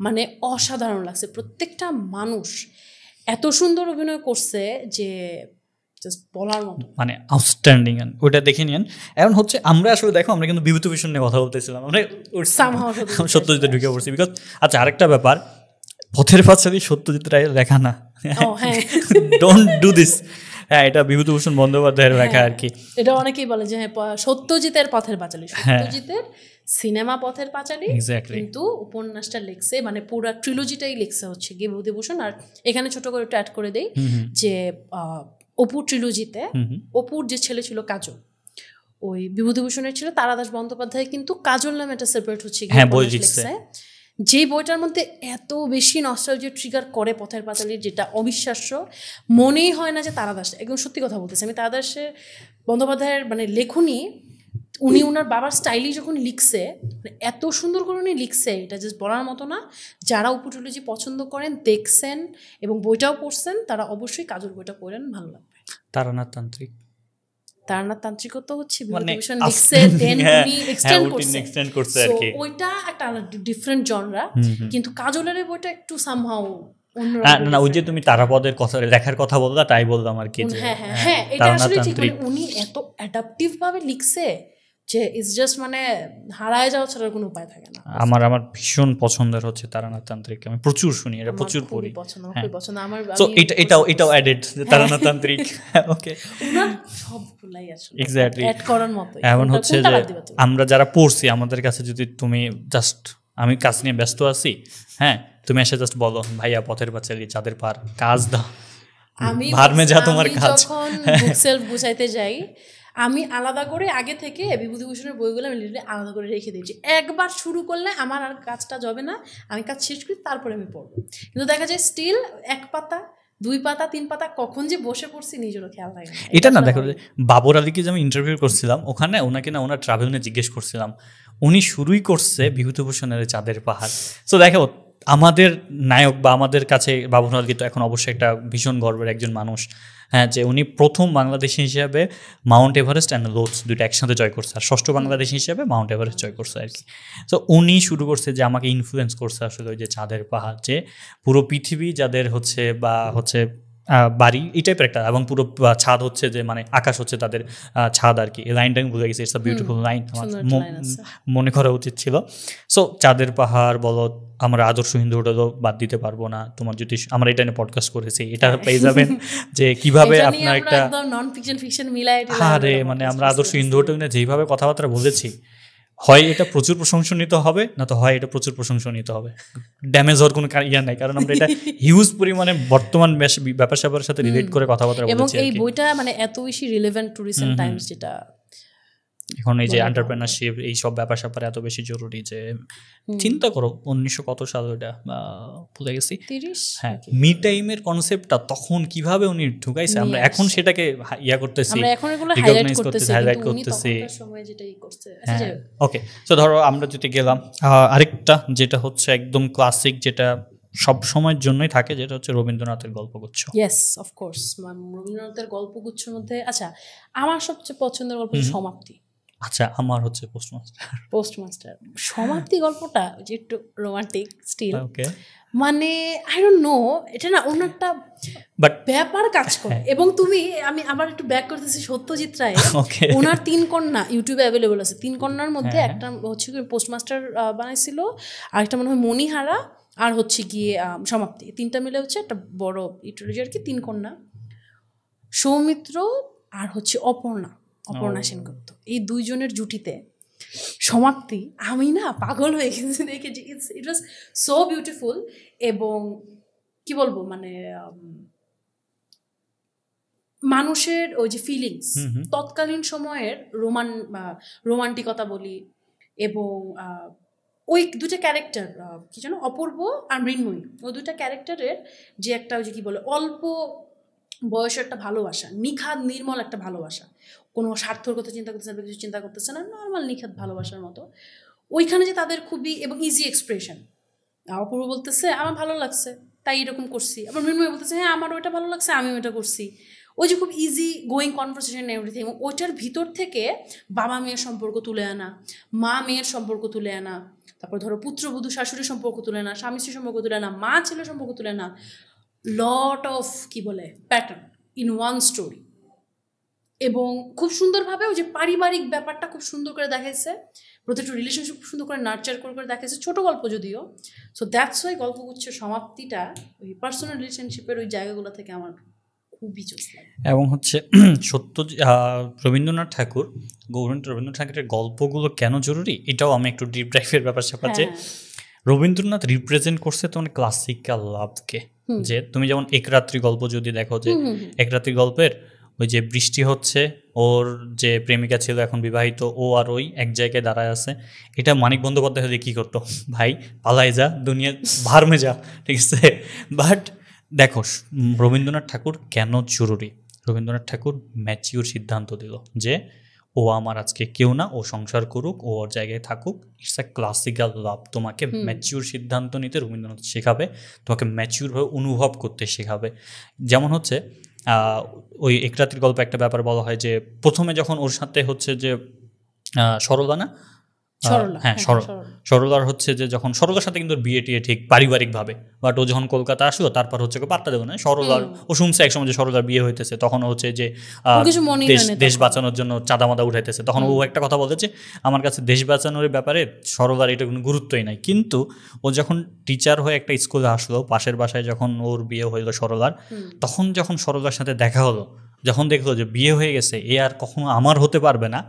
মানে অসাধারণ লাগছে। প্রত্যেকটা মানুষ এত সুন্দর অভিনয় করছে যে জাস্ট বলার মতো, মানে আউটস্ট্যান্ডিং। ওটা দেখে নিন। এখন হচ্ছে আমরা আসলে দেখো, আমরা কিন্তু বিভূতিভূষণ নিয়ে কথা বলতেছিলাম, আমরা সত্যজিতে ঢুকে পড়ছি, বিকজ আচ্ছা আরেকটা ব্যাপার, পথের পাঁচালী সত্যজিৎ রায়ের লেখা না, ডোন্ট ডু দিস। হ্যাঁ, এটা বিভূতিভূষণ বন্দ্যোপাধ্যায়ের লেখা আর কি। এটা অনেকেই বলে যে হ্যাঁ সত্যজিতের পথের পাঁচালী, সত্যজিতের সিনেমা পথের পাঁচালী, কিন্তু উপন্যাসটা লিখছে, মানে পুরো ট্রিলজিটাই লিখছে হচ্ছে বিভূতিভূষণ। আর এখানে ছোট করে একটু অ্যাড করে দেই যে অপুর ট্রিলজিতে অপুর যে ছেলে ছিল কাজল, ওই বিভূতিভূষণের ছিল, তারাদাস বন্দ্যোপাধ্যায় কিন্তু কাজল নামে একটা সেপারেট হচ্ছে বই লিখছে, যে বইটার মধ্যে এত বেশি নস্টালজিয়া ট্রিগার করে পথের পাঁচালীর, যেটা অবিশ্বাস্য, মনেই হয় না যে তারাদাস, একদম সত্যি কথা বলতেছে আমি, তারাদাসের বন্দ্যোপাধ্যায়ের মানে লেখনী, উনি ওনার বাবার স্টাইলি যখন লিখছে, মানে এত সুন্দর করে উনি লিখছে, এটা জাস্ট বলার মতো না। যারা উপটুলজি পছন্দ করেন, দেখছেন এবং বইটাও পড়ছেন, তারা অবশ্যই কাজল বইটা পড়েন, ভালো লাগবে। তারানাথ তান্ত্রিক, তারানাথ তান্ত্রিকও তো হচ্ছে বিভূতিভূষণ লিখছে, দেন উনি এক্সটেন্ড করছে আর কি, ওইটা একটা ডিফারেন্ট জনরা। কিন্তু কাজলের বইটা একটু সামহাউ না, ওই যে তুমি তারাপদের কথা লেখার কথা বললা, তাই বললাম আর কি। হ্যাঁ, এটা আসলে ঠিক, মানে উনি এত অ্যাডাপটিভ ভাবে লিখছে যে ইটস জাস্ট মানে হারায় যাওয়া ছাড়া কোনো উপায় থাকে না। আমার ভীষণ পছন্দের হচ্ছে তারানাথ তান্ত্রিক, আমি প্রচুর শুনি, এটা প্রচুর পড়ি, পছন্দ আমার। সো এটাও অ্যাডেড তারানাথ তান্ত্রিক। ওকে, ওনার সবগুলাই আসলে এক্স্যাক্টলি অ্যাড করার মতো। এমন হচ্ছে যে আমরা যারা পড়ছি, আমাদের কাছে যদি তুমি জাস্ট, আমি কাজ নিয়ে ব্যস্ত আছি, হ্যাঁ, তুমি এসে জাস্ট বলো ভাইয়া পথের পাঁচালী, চাঁদের পার, কাজ দাও, ভার্মে যা তোমার কাজ। যখন বুক সেলফ গুছাইতে যাই, আমি আলাদা করে আগে থেকে বিভূতিভূষণের বইগুলো আমি লিটারালি আলাদা করে রেখে দিয়েছি। একবার শুরু করলে আমার আর কাজটা যাবে না, আমি কাজ শেষ করি তারপরে আমি পড়বো। কিন্তু দেখা যায় স্টিল 1 পাতা 2 পাতা 3 পাতা কখন যে বসে পড়ছি নিজেরও খেয়াল থাকে না। এটা না, দেখো বাবর আলীকে যে আমি ইন্টারভিউ করছিলাম, ওখানে ওনাকে না ওনার ট্রাভেল নিয়ে জিজ্ঞেস করছিলাম, উনি শুরুই করছে বিভূতিভূষণের চাঁদের পাহাড়। সো দেখো, আমাদের নায়ক বা আমাদের কাছে বাবর আলী তো এখন অবশ্যই একটা ভীষণ গর্বের একজন মানুষ, হ্যাঁ, যে উনি প্রথম বাংলাদেশি হিসাবে মাউন্ট এভারেস্ট অ্যান্ড লোডস দুইটা একসাথে জয় করছে, আর ষষ্ঠ বাংলাদেশি হিসাবে মাউন্ট এভারেস্ট জয় করছে আর কি। তো উনি শুরু করছে যে আমাকে ইনফ্লুয়েন্স করছে আসলে ওই যে চাঁদের পাহাড়, যে পুরো পৃথিবী যাদের হচ্ছে বা হচ্ছে বাড়ি এই টাইপের একটা, এবং পুরো ছাদ হচ্ছে যে মানে আকাশ হচ্ছে তাদের ছাদ আর কি। এই লাইনটা আমি ভুলে গেছি, ইটস আ বিউটিফুল লাইন, আমার মনে করা উচিত ছিল। সো চাঁদের পাহাড় বলো, আমরা আদর্শ হিন্দু হোটেলও বাদ দিতে পারবো না। তোমার যদি আমরা এটা নিয়ে পডকাস্ট করেছি, এটা পেয়ে যাবেন যে কিভাবে আপনার একটা আরে মানে আমরা আদর্শ হিন্দু হোটেল নিয়ে যেইভাবে কথাবার্তা বলেছি, হয় এটা প্রচুর প্রশংসনীয় হবে, না তো হয় এটা প্রচুর প্রশংসনীয় হবে, ড্যামেজ হওয়ার কোনো ইয়া নাই, কারণ আমরা এটা হিউজ পরিমাণে বর্তমান ব্যাপার স্যাপারের সাথে রিলেট করে কথাবার্তা বলেছি। এবং এই বইটা মানে এত বেশি রিলেভেন্ট টু রিসেন্ট টাইমস, যেটা এখন এই যে এন্টারপ্রেনারশিপ এই সব ব্যাপার স্যাপারে এত বেশি জরুরি। যে চিন্তা করো 1900 কত সাল, ওটা ভুলে গেছি, 30, হ্যাঁ, মি টাইমের কনসেপ্টটা তখন কিভাবে উনি ঢুকাইছে, আমরা এখন সেটাকে ইয়া করতেছি, আমরা এখন এগুলো হাইলাইট করতেছি। হ্যাঁ, ওকে। সো ধরো আমরা যদি গেলাম আরেকটা, যেটা হচ্ছে একদম ক্লাসিক, যেটা সব সময়ের জন্যই থাকে, যেটা হচ্ছে রবীন্দ্রনাথের গল্পগুচ্ছ। ইয়েস, অফকোর্স, রবীন্দ্রনাথের গল্পগুচ্ছের মধ্যে আচ্ছা আমার সবচেয়ে পছন্দের গল্প সমাপ্তি। আচ্ছা, আমার হচ্ছে পোস্টমাস্টার। সমাপ্তি গল্পটা যে একটু রোমান্টিক স্টিল, মানে আই ডোন্ট নো, এটা না অন্য একটা ব্যাপার কাজ করে। এবং তুমি, আমি আবার একটু ব্যাক করতেছি সত্যজিৎ রায়, ওনার 3 কন্যা ইউটিউবে অ্যাভেলেবল আছে। 3 কন্যার মধ্যে একটা হচ্ছে পোস্টমাস্টার বানাইছিল, আরেকটা মনে হয় মণিহারা, আর হচ্ছে গিয়ে সমাপ্তি। 3টা মিলে হচ্ছে একটা বড় ইট্রোলজি আর কি। 3 কন্যা, সৌমিত্র আর হচ্ছে অপর্ণা সেনগুপ্ত, এই 2 জনের জুটিতে সমাপ্তি, আমি না পাগল হয়ে গেছি দেখে। ইট ওয়াজ সো বিউটিফুল। এবং কি বলবো, মানে মানুষের ওই যে ফিলিংস, তৎকালীন সময়ের রোমান্টিকতা বলি, এবং ওই 2টা ক্যারেক্টার, কি যেন, অপূর্ব আর মৃন্ময়ী, ওই 2টা ক্যারেক্টারের যে একটা ওই যে কি বলে অল্প বয়সের একটা ভালোবাসা, নিখাদ নির্মল একটা ভালোবাসা, কোনো স্বার্থর কথা চিন্তা করতেছে না, কিছু চিন্তা করতেছে না, নর্মাল নিখাদ ভালোবাসার মতো। ওইখানে যে তাদের খুবই এবং ইজি এক্সপ্রেশন, অপূর্ব বলতেছে আমার ভালো লাগছে তাই এরকম করছি, আবার মৃন্ময়ী বলতেছে হ্যাঁ আমার ওইটা ভালো লাগছে আমি ওইটা করছি। ওই যে খুব ইজি গোয়িং কনভারসেশন এভরিথিং। এবং ওইটার ভিতর থেকে বাবা মেয়ের সম্পর্ক তুলে আনা, মা মেয়ের সম্পর্ক তুলে আনা, তারপর ধরো পুত্রবধূ শাশুড়ির সম্পর্ক তুলে আনা, স্বামী স্ত্রীর সম্পর্ক তুলে আনা, মা ছেলের সম্পর্ক তুলে আনা, লট অফ কি বলে প্যাটার্ন ইন ওয়ান স্টোরি। এবং খুব সুন্দরভাবে ওই যে পারিবারিক ব্যাপারটা খুব সুন্দর করে দেখাইছে, প্রত্যেকটা রিলেশনশিপ খুব সুন্দর করে নার্চার করে দেখাইছে, ছোট গল্প যদিও। সো দ্যাটস ওয়াই গল্পগুচ্ছের সমাপ্তিটা ওই পার্সোনাল রিলেশনশিপের ওই জায়গাগুলো থেকে আমার খুবই চোখ লাগে। এবং হচ্ছে রবীন্দ্রনাথ ঠাকুর, রবীন্দ্রনাথ ঠাকুরের গল্পগুলো কেন জরুরি, এটাও আমি একটু ডিপ ড্রাইভের ব্যাপার স্যাপার। যে রবীন্দ্রনাথ রিপ্রেজেন্ট করছে তোমার ক্লাসিক্যাল লাভকে। যে তুমি যেমন এক রাত্রি গল্প যদি দেখো, যে এক রাত্রি গল্পের ওই যে বৃষ্টি হচ্ছে, ওর যে প্রেমিকা ছিল এখন বিবাহিত, ও আর ওই এক জায়গায় দাঁড়ায় আছে। এটা মানিক বন্দ্যোপাধ্যায় হলে কী করতো, ভাই পালাই যা, দুনিয়া ভারমে যা, ঠিক আছে। বাট দেখো রবীন্দ্রনাথ ঠাকুর কেন জরুরি, রবীন্দ্রনাথ ঠাকুর ম্যাচিউর সিদ্ধান্ত দিল যে ও আমার আজকে কেউ না, ও সংসার করুক, ও ওর জায়গায় থাকুক। ইটস আ ক্লাসিক্যাল লাভ। তোমাকে ম্যাচিউর সিদ্ধান্ত নিতে রবীন্দ্রনাথ শেখাবে, তোমাকে ম্যাচিউরভাবে অনুভব করতে শেখাবে। যেমন হচ্ছে ওই এক রাত্রির গল্পে একটা ব্যাপার বলা হয় যে প্রথমে যখন ওর সাথে হচ্ছে যে সরলা না, হ্যাঁ সরলার হচ্ছে যে যখন সরলার সাথে কিন্তু বিয়ে টিয়ে ঠিক পারিবারিকভাবে, বাট ও যখন কলকাতা আসলো তারপর হচ্ছে পাত্তা দেবো না সরলার, ও শুনছে একসময় যে সরলার বিয়ে হইতেছে, তখন হচ্ছে যে দেশ বাঁচানোর জন্য চাঁদা মাদা উঠাইতেছে, তখন ও একটা কথা বলতেছে আমার কাছে দেশ বাঁচানোর ব্যাপারে সরলার এটা কোনো গুরুত্বই নাই। কিন্তু ও যখন টিচার হয়ে একটা স্কুলে আসলো, পাশের বাসায় যখন ওর বিয়ে হইলো সরলার, তখন যখন সরলার সাথে দেখা হলো, যখন দেখলো যে বিয়ে হয়ে গেছে, এ আর কখনো আমার হতে পারবে না,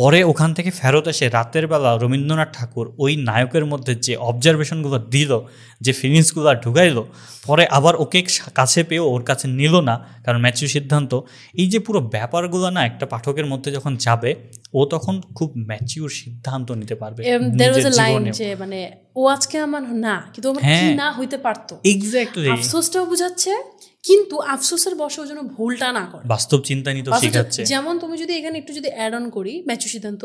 পরে ওখান থেকে ফেরত এসে রাতের বেলা রবীন্দ্রনাথ ঠাকুর ওই নায়কের মধ্যে যে অবজারভেশনগুলো দিল, যে ফিলিংসগুলো ঢুকাইলো, পরে আবার ওকে কাছে পেয়েও ওর কাছে নিল না, কারণ ম্যাচিউর সিদ্ধান্ত। এই যে পুরো ব্যাপারগুলো না একটা পাঠকের মধ্যে যখন যাবে, ও তখন খুব ম্যাচিউর সিদ্ধান্ত নিতে পারবে। মানে ও আজকে আমার না, কিন্তু আমার কি না হইতে পারতো, এক্স্যাক্টলি আফসোসটাও বুঝাচ্ছে, কিন্তু আফসোসের বসে ও যেন ভুলটা না করে, বাস্তব চিন্তা নিতে শেখাচ্ছে। যেমন তুমি যদি এখানে একটু যদি অ্যাড অন করি ম্যাচিউর সিদ্ধান্ত,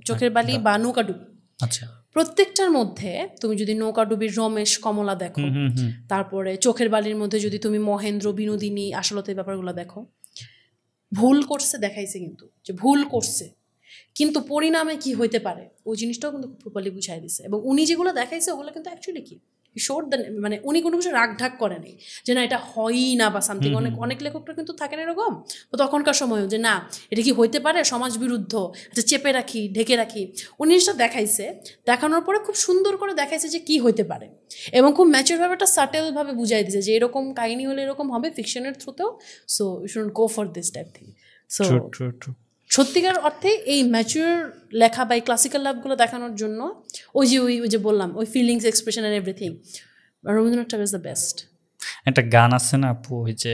চোখের বালি বা নৌকাডুবি, আচ্ছা প্রত্যেকটার মধ্যে তুমি যদি নৌকাডুবির রমেশ কমলা দেখো, তারপরে চোখের বালির মধ্যে যদি তুমি মহেন্দ্র বিনোদিনী আশালতের ব্যাপারগুলো দেখো, ভুল করছে দেখাইছে, কিন্তু যে ভুল করছে কিন্তু পরিণামে কি হইতে পারে ওই জিনিসটাও কিন্তু খুব প্রপারলি বুঝাই দিছে। এবং উনি যেগুলো দেখাইছে ওগুলো কিন্তু অ্যাকচুয়ালি কি শোর দেন, মানে উনি কোনো কিছু রাগ ঢাক করে নেই যে না এটা হয়ই না বা সামথিং। অনেক লেখকরা কিন্তু থাকেন এরকম, তো তখনকার সময়ও যে না এটা কি হইতে পারে, সমাজ বিরুদ্ধ, আচ্ছা চেপে রাখি, ঢেকে রাখি। উনি জিনিসটা দেখাইছে, দেখানোর পরে খুব সুন্দর করে দেখাইছে যে কি হইতে পারে, এবং খুব ম্যাচিউরভাবে একটা সাটেলভাবে বুঝাই দিয়েছে যে এরকম কাহিনী হলে এরকম হবে ফিকশনের থ্রুতেও, so you should go for this type thing. So সত্যিকার অর্থে এই ম্যাচিউর লেখা বা এই ক্লাসিক্যাল লাভগুলো দেখানোর জন্য ওই যে বললাম ওই feelings, expression and everything, Rabindranath Thakur is the best. একটা গান আছে না আপু, ওই যে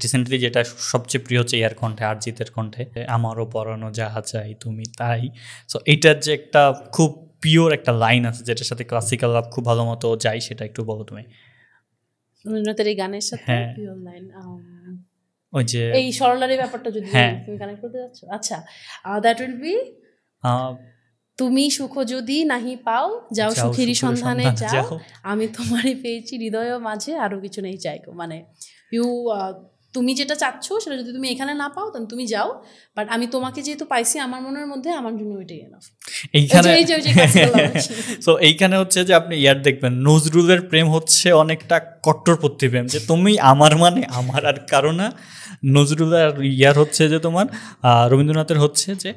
রিসেন্টলি যেটা সবচেয়ে প্রিয় হচ্ছে ইয়ার কণ্ঠে, অরিজিতের কণ্ঠে, আমারও পরানো যাহা চাই তুমি তাই। সো এইটার যে একটা খুব পিওর একটা লাইন আছে যেটার সাথে ক্লাসিক্যাল লাভ খুব ভালো মতো যায়, সেটা একটু বলো তুমি। রবীন্দ্রনাথের এই গানের সাথে পিওর লাইন ওই যে এই সরলারের ব্যাপারটা যদি তুমি কানেক্ট করতে যাচ্ছ, আচ্ছা দ্যাট উইল বি তুমি সুখ যদি নাহি পাও যাও সুখেরই সন্ধানে যাও, আমি তোমারই পেয়েছি হৃদয় মাঝে আরো কিছু নেই চাইকো। মানে তুমি যেটা চাচ্ছ সেটা যদি তুমি এখানে না পাও তাহলে তুমি যাও, বাট আমি তোমাকে যেহেতু পাইছি আমার মনের মধ্যে, আমার জন্য ওইটাই এনাফ। এইখানে হচ্ছে যে আপনি ইয়ার দেখবেন নজরুলের প্রেম হচ্ছে অনেকটা কট্টরপন্থী প্রেম, যে তুমি আমার মানে আমার আর কারো না। নজরুলের ইয়ার হচ্ছে যে তোমার রবীন্দ্রনাথের হচ্ছে যে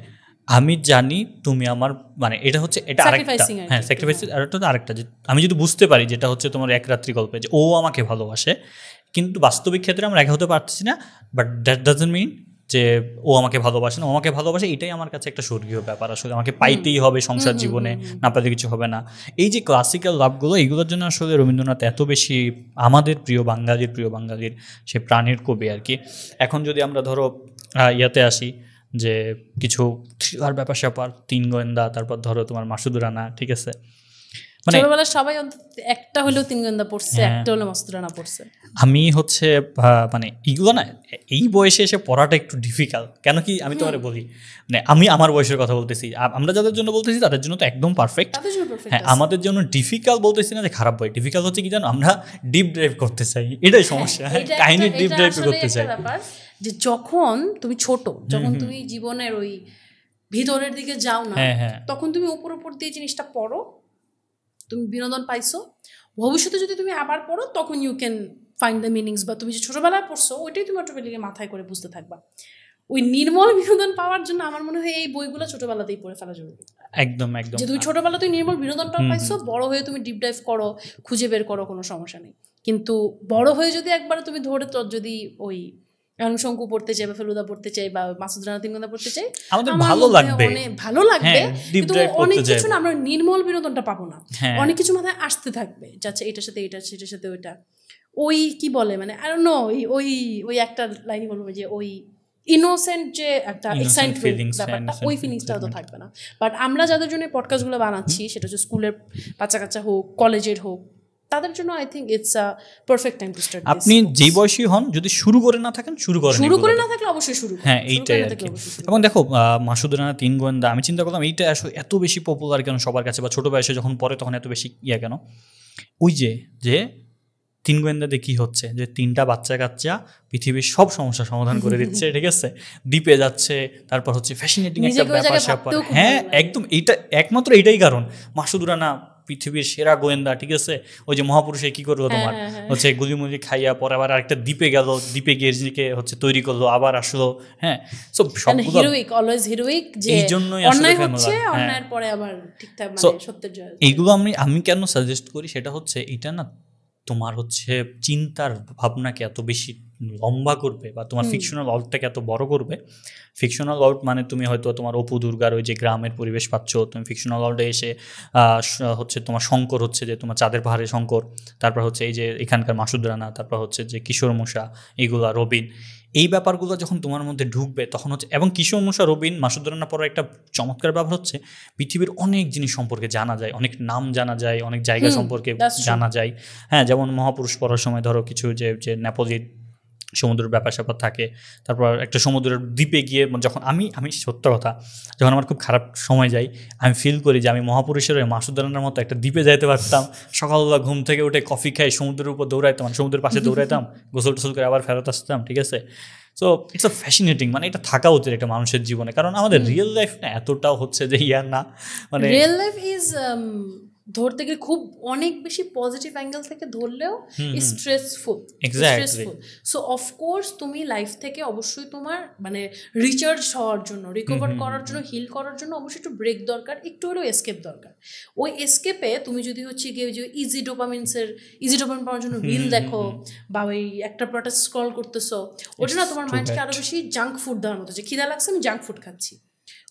আমি জানি তুমি আমার, মানে এটা হচ্ছে এটা আরেকটা, হ্যাঁ স্যাক্রিফাইস। আর আরেকটা যে আমি যদি বুঝতে পারি, যেটা হচ্ছে তোমার এক রাত্রি গল্পে, যে ও আমাকে ভালোবাসে কিন্তু বাস্তবিক ক্ষেত্রে আমরা একা হতে পারছি না, বাট দ্যাট ডাজন্ট মিন যে ও আমাকে ভালোবাসে না, ও আমাকে ভালোবাসে, এটাই আমার কাছে একটা স্বর্গীয় ব্যাপার। আসলে আমাকে পাইতেই হবে সংসার জীবনে, না পাইলে কিছু হবে না। এই যে ক্লাসিক্যাল লাভগুলো, এইগুলোর জন্য আসলে রবীন্দ্রনাথ এত বেশি আমাদের প্রিয় বাঙালির সে প্রাণের কবি আর কি। এখন যদি আমরা ধরো ইয়াতে আসি, যে কিছু থ্রিলার ব্যাপার স্যাপার, তিন গোয়েন্দা, তারপর ধরো তোমার মাসুদ রানা, ঠিক আছে, মানে ছোটবেলায় সবাই একটা হলেও তিন গোয়েন্দা পড়ছে, একটা হলেও মাসুদ রানা পড়ছে। আমি হচ্ছে মানে এইগুলো না এই বয়সে এসে পড়াটা একটু ডিফিকাল্ট। কেন কি আমি তোমার বলি, মানে আমি আমার বয়সের কথা বলতেছি, আমরা যাদের জন্য বলতেছি তাদের জন্য তো একদম পারফেক্ট। হ্যাঁ, আমাদের জন্য ডিফিকাল্ট বলতেছি না যে খারাপ বই, ডিফিকাল্ট হচ্ছে কি জানো, আমরা ডিপ ড্রাইভ করতে চাই, এটাই সমস্যা। কাহিনী ডিপ ড্রাইভ করতে চাই, যে যখন তুমি ছোট, যখন তুমি জীবনের ওই ভিতরের দিকে যাও না, তখন তুমি উপর দিয়ে জিনিসটা পড়ো, তুমি বিনোদন পাইছো। ভবিষ্যতে যদি তুমি আবার পড়ো তখন you can find the meanings, বা তুমি যে ছোটবেলায় পড়ছো ওইটাই তুমি অটোমেটিক্যালি মাথায় করে বুঝতে থাকবা। ওই নির্মল বিনোদন পাওয়ার জন্য আমার মনে হয় এই বইগুলো ছোটবেলাতেই পড়ে ফেলা জরুরি। একদম যে তুমি ছোটবেলাতেই নির্মল বিনোদনটাও পাইছো, বড় হয়ে তুমি ডিপ ডাইভ করো, খুঁজে বের করো, কোনো সমস্যা নেই। কিন্তু বড় হয়ে যদি একবার তুমি ধরে যদি ওই শঙ্কু পড়তে চাই বা ফেলুদা পড়তে চাই বা মাসুদ রানা তিন গোয়েন্দা পড়তে চাই, আমাদের ভালো লাগবে, কিন্তু অনেক কিছু না, আমরা নির্মল বিনোদনটা পাবো না। অনেক কিছু মাথায় আসতে থাকবে, যাচ্ছে এটার সাথে এটা, সেটার সাথে ওইটা, ওই কি বলে মানে আই ডোন্ট নো ওই ওই একটা লাইনই বলবো যে ওই ইনোসেন্ট যে একটা এক্সাইটমেন্ট ব্যাপারটা ওই ফিলিংসটা তো থাকবে না। বাট আমরা যাদের জন্য পডকাস্টগুলো বানাচ্ছি সেটা হচ্ছে স্কুলের বাচ্চা কাচ্চা হোক কলেজের হোক তাদের জন্য I think it's a perfect time to start. আপনি যেই বয়সী হন যদি শুরু করে না থাকেন শুরু করে না থাকলে অবশ্যই শুরু হ্যাঁ এইটাই আর কি। এবং দেখো মাসুদ রানা তিন গোয়েন্দা আমি চিন্তা করলাম এইটা আসলে এত বেশি পপুলার কেন সবার কাছে বা ছোট বয়সে যখন পড়ে তখন এত বেশি কেন ওই যে তিন গোয়েন্দাতে কি হচ্ছে যে তিনটা বাচ্চা কাচ্চা পৃথিবীর সব সমস্যার সমাধান করে দিচ্ছে ঠিক আছে দ্বীপে যাচ্ছে তারপর হচ্ছে ফ্যাসিনেটিং একটা ব্যাপার স্যাপার হ্যাঁ একদম এইটা একমাত্র এইটাই কারণ মাসুদ রানা পৃথিবীর সেরা গোয়েন্দা ঠিক আছে ওই যে মহাপুরুষে কি করলো তোমার হচ্ছে গুলিমুলি খাইয়া পরে আবার আরেকটা দ্বীপে গেল দ্বীপে গিয়ে নিজেকে হচ্ছে তৈরি করলো আবার আসলো হ্যাঁ সব সবগুলো হিরোইক অলওয়েজ হিরোইক যে এই জন্যই অন্যায় হচ্ছে অন্যায়ের পরে আবার ঠিকঠাক মানে সত্যের জয় এইগুলো আমি কেন সাজেস্ট করি সেটা হচ্ছে এটা না তোমার হচ্ছে চিন্তার ভাবনাকে এত বেশি লম্বা করবে বা তোমার ফিকশনাল ওয়ার্ল্ডটাকে এত বড় করবে। ফিকশনাল ওয়ার্ল্ড মানে তুমি হয়তো তোমার অপু দুর্গার ওই যে গ্রামের পরিবেশ পাচ্ছ তুমি ফিকশনাল ওয়ার্ল্ডে এসে হচ্ছে তোমার শঙ্কর হচ্ছে যে তোমার চাঁদের পাহাড়ে শঙ্কর তারপর হচ্ছে এই যে এখানকার মাসুদ রানা তারপর হচ্ছে যে কিশোর মুসা এইগুলা রবিন এই ব্যাপারগুলো যখন তোমার মধ্যে ঢুকবে তখন হচ্ছে এবং কিশোর মুসা রবিন মাসুদ রানা পরে একটা চমৎকার ব্যাপার হচ্ছে পৃথিবীর অনেক জিনিস সম্পর্কে জানা যায় অনেক নাম জানা যায় অনেক জায়গা সম্পর্কে জানা যায় হ্যাঁ যেমন মহাপুরুষ পড়ার সময় ধরো কিছু যে নেপোলিয়ন সমুদ্রের ব্যাপার স্যাপার থাকে তারপর একটা সমুদ্রের দ্বীপে গিয়ে যখন আমি সত্য কথা যখন আমার খুব খারাপ সময় যাই আমি ফিল করি যে আমি মহাপুরুষের মাসুদ রানার মতো একটা দ্বীপে যাইতে পারতাম সকালবেলা ঘুম থেকে উঠে কফি খাই সমুদ্রের উপর দৌড়াইতাম সমুদ্রের পাশে দৌড়াইতাম গোসল টোসল করে আবার ফেরত আসতাম ঠিক আছে। সো ইটস আ ফ্যাসিনেটিং মানে এটা থাকা উচিত একটা মানুষের জীবনে কারণ আমাদের রিয়েল লাইফ না এতটাও হচ্ছে যে ইয়ার না মানে রিয়েল লাইফ ইজ ধরতে গেলে খুব অনেক বেশি পজিটিভ অ্যাঙ্গেল থেকে ধরলেও স্ট্রেসফুল সো অফকোর্স তুমি লাইফ থেকে অবশ্যই তোমার মানে রিচার্জ হওয়ার জন্য রিকভার করার জন্য হিল করার জন্য অবশ্যই একটু ব্রেক দরকার একটু হলেও এসকেপ দরকার। ওই এসকেপে তুমি যদি হচ্ছে গিয়ে যে ইজি ডোপামিন পাওয়ার জন্য রিল দেখো বা ওই একটা প্রোডাক্ট স্ক্রল করতেছো ওটা না তোমার মাইন্ডকে আরো বেশি জাঙ্ক ফুড দেওয়ার মতো যে খিদা লাগছে আমি জাঙ্ক ফুড খাচ্ছি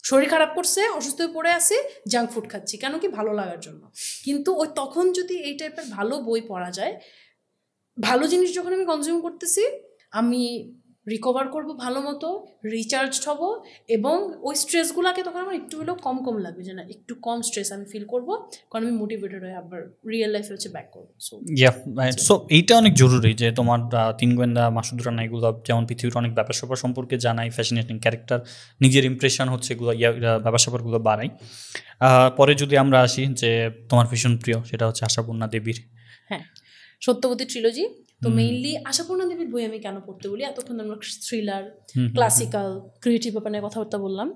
শরীর খারাপ করছে অসুস্থ হয়ে পড়ে আসি জাঙ্ক ফুড খাচ্ছি কেন কি ভালো লাগার জন্য। কিন্তু ওই তখন যদি এই টাইপের ভালো বই পড়া যায় ভালো জিনিস যখন আমি কনজিউম করতেছি আমি রিকভার করব ভালো মতো রিচার্জড হব এবং ওই স্ট্রেসগুলোকে তখন আমার একটু হলেও কম লাগবে যে না একটু কম স্ট্রেস আমি ফিল করবো কারণ আমি মোটিভেটেড হয়ে আবার রিয়েল লাইফে হচ্ছে ব্যাক করবো। সো এইটা অনেক জরুরি যে তোমার তিন গোয়েন্দা মাসুদ রানা এগুলো যেমন পৃথিবীর অনেক ব্যাপার স্যাপার সম্পর্কে জানাই ফ্যাসিনেটিং ক্যারেক্টার নিজের ইমপ্রেশন হচ্ছে এগুলো ব্যাপার স্যাপারগুলো বাড়াই। পরে যদি আমরা আসি যে তোমার ভীষণ প্রিয় সেটা হচ্ছে আশাপূর্ণা দেবীর হ্যাঁ সত্যবতী ট্রিলজি। তো মেইনলি আশাপূর্ণা দেবীর বই আমি কেন পড়তে বলি এতক্ষণ আমরা থ্রিলার ক্লাসিক্যাল ক্রিয়েটিভ ব্যাপার নিয়ে কথাবার্তা বললাম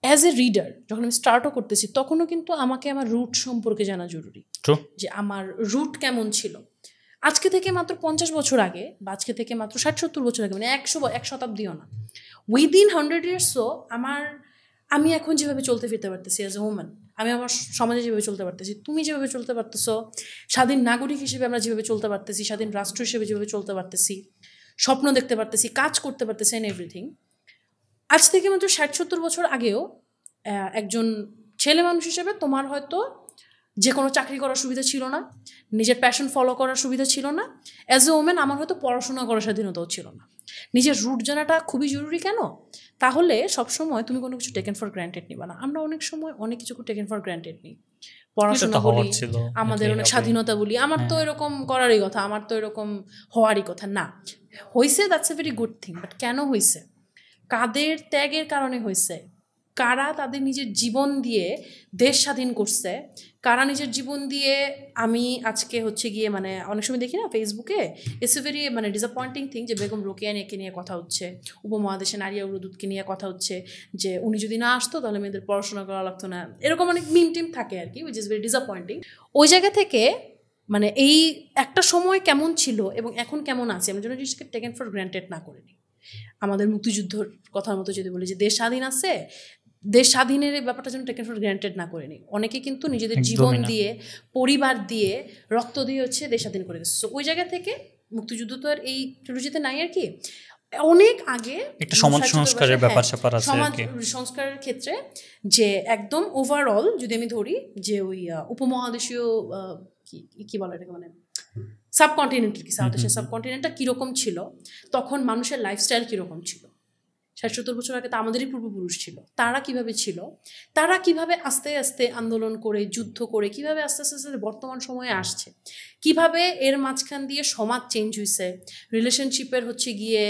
অ্যাজ এ রিডার যখন আমি স্টার্টও করতেছি তখনও কিন্তু আমাকে আমার রুট সম্পর্কে জানা জরুরি যে আমার রুট কেমন ছিল আজকে থেকে মাত্র 50 বছর আগে বা আজকে থেকে মাত্র 60-70 বছর আগে মানে 100 শতাব্দীও না উইদিন 100 ইয়ার্সও আমি এখন যেভাবে চলতে ফিরতে পারতেছি অ্যাজ এ ওম্যান আমি আমার সমাজে যেভাবে চলতে পারতেছি তুমি যেভাবে চলতে পারতেছো স্বাধীন নাগরিক হিসেবে আমরা যেভাবে চলতে পারতেছি স্বাধীন রাষ্ট্র হিসেবে যেভাবে চলতে পারতেছি স্বপ্ন দেখতে পারতেছি কাজ করতে পারতেছি এন্ড এভরিথিং আজ থেকে মাত্র 60-70 বছর আগেও একজন ছেলে মানুষ হিসেবে তোমার হয়তো যে কোনো চাকরি করার সুবিধা ছিল না নিজের প্যাশন ফলো করার সুবিধা ছিল না অ্যাজ এ ওমেন আমার হয়তো পড়াশোনা করার স্বাধীনতাও ছিল না। নিজের রুট জানাটা খুবই জরুরি কেন তাহলে সবসময় তুমি কোনো কিছু টেকেন ফর গ্র্যান্টেড নিবা না। আমরা অনেক সময় অনেক কিছু টেকেন ফর গ্র্যান্টেড নিই পড়াশোনা বলি আমাদের অনেক স্বাধীনতা বলি আমার তো এরকম করারই কথা আমার তো এরকম হওয়ারই কথা না হয়েছে that's a very good thing but কেন হয়েছে কাদের ত্যাগের কারণে হয়েছে কারা তাদের নিজের জীবন দিয়ে দেশ স্বাধীন করছে কারা নিজের জীবন দিয়ে আমি আজকে হচ্ছে গিয়ে মানে অনেক সময় দেখি না ফেসবুকে ইটস এ ভেরি মানে ডিসঅ্যাপয়েন্টিং থিং যে বেগম রোকেয়া নিয়ে কথা হচ্ছে উপমহাদেশে নারী অগ্রদূতকে নিয়ে কথা হচ্ছে যে উনি যদি না আসতো তাহলে মেয়েদের পড়াশোনা করা লাগতো না এরকম অনেক মিম টিম থাকে আর কি উইচ ইজ ভেরি ডিসঅ্যাপয়েন্টিং। ওই জায়গা থেকে মানে এই একটা সময় কেমন ছিল এবং এখন কেমন আছে আমরা যেন জিনিসকে টেকেন ফর গ্র্যান্টেড না করে নিই। আমাদের মুক্তিযুদ্ধর কথার মতো যদি বলি যে দেশ স্বাধীন আছে দেশ স্বাধীনের এই ব্যাপারটা যেন টেকেন ফর গ্র্যান্টেড না করে নিই অনেকে কিন্তু নিজেদের জীবন দিয়ে পরিবার দিয়ে রক্ত দিয়ে হচ্ছে দেশ স্বাধীন করে দিচ্ছে। ওই জায়গা থেকে মুক্তিযুদ্ধ তো আর এই ট্রিলজিতে নাই আর কি অনেক আগে একটা সমাজ সংস্কারের ব্যাপার স্যাপার আছে সমাজ সংস্কারের ক্ষেত্রে যে একদম ওভারঅল যদি আমি ধরি যে ওই উপমহাদেশীয় কি বলে এটাকে মানে সাবকন্টিনেন্টের কি সাউথ এশিয়ার সাবকন্টিনেন্টটা কীরকম ছিল, তখন মানুষের লাইফস্টাইল কীরকম ছিল, 60-70 বছর আগে তো আমাদেরই পূর্বপুরুষ ছিল, তারা কিভাবে ছিল, তারা কিভাবে আস্তে আস্তে আন্দোলন করে যুদ্ধ করে কিভাবে আস্তে আস্তে আস্তে বর্তমান সময়ে আসছে, কিভাবে এর মাঝখান দিয়ে সমাজ চেঞ্জ হয়েছে, রিলেশনশিপের হচ্ছে গিয়ে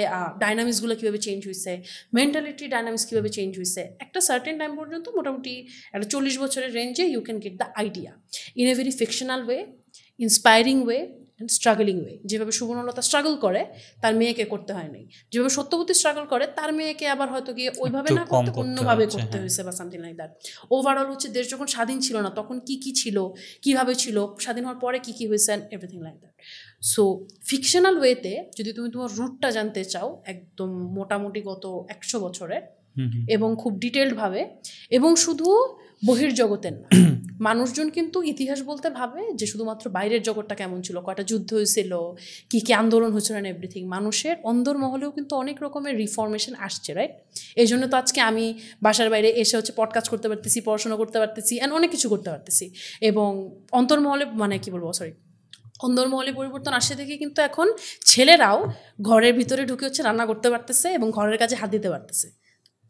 ডাইনামিক্সগুলো কীভাবে চেঞ্জ হয়েছে, মেন্টালিটি ডাইনামিক্স কীভাবে চেঞ্জ হয়েছে, একটা সার্টেন টাইম পর্যন্ত মোটামুটি একটা 40 বছরের রেঞ্জে you can get the idea in a very fictional way, inspiring way and struggling way. যেভাবে সুবর্ণলতা স্ট্রাগল করে তার মেয়েকে করতে হয় নাই, যেভাবে সত্যবতী স্ট্রাগল করে তার মেয়েকে আবার হয়তো গিয়ে ওইভাবে না করতে অন্যভাবে করতে হয়েছে বা সামথিং লাইক দ্যাট। ওভারঅল হচ্ছে দেশ যখন স্বাধীন ছিল না তখন কি কি ছিল, কিভাবে ছিল, স্বাধীন হওয়ার পরে কি কি হয়েছে and everything like that. So fictional ওয়েতে যদি তুমি তোমার রুটটা জানতে চাও একদম মোটামুটি গত 100 বছরের এবং খুব ডিটেলডভাবে, এবং শুধু বহির্জগতের না, মানুষজন কিন্তু ইতিহাস বলতে ভাবে যে শুধুমাত্র বাইরের জগৎটা কেমন ছিল, কয়টা যুদ্ধ হয়েছিল, কী কী আন্দোলন হয়েছিল না এভরিথিং, মানুষের অন্তর্মহলেও কিন্তু অনেক রকমের রিফরমেশন আসছে, রাইট? এই জন্য তো আজকে আমি বাসার বাইরে এসে হচ্ছে পডকাস্ট করতে পারতেছি, পড়াশোনা করতে পারতেছি অ্যান্ড অনেক কিছু করতে পারতেছি, এবং অন্তর্মহলে মানে কি বলবো অন্দরমহলে পরিবর্তন আসে থেকে কিন্তু এখন ছেলেরাও ঘরের ভিতরে ঢুকে হচ্ছে রান্না করতে পারতেছে এবং ঘরের কাজে হাত দিতে পারতেছে।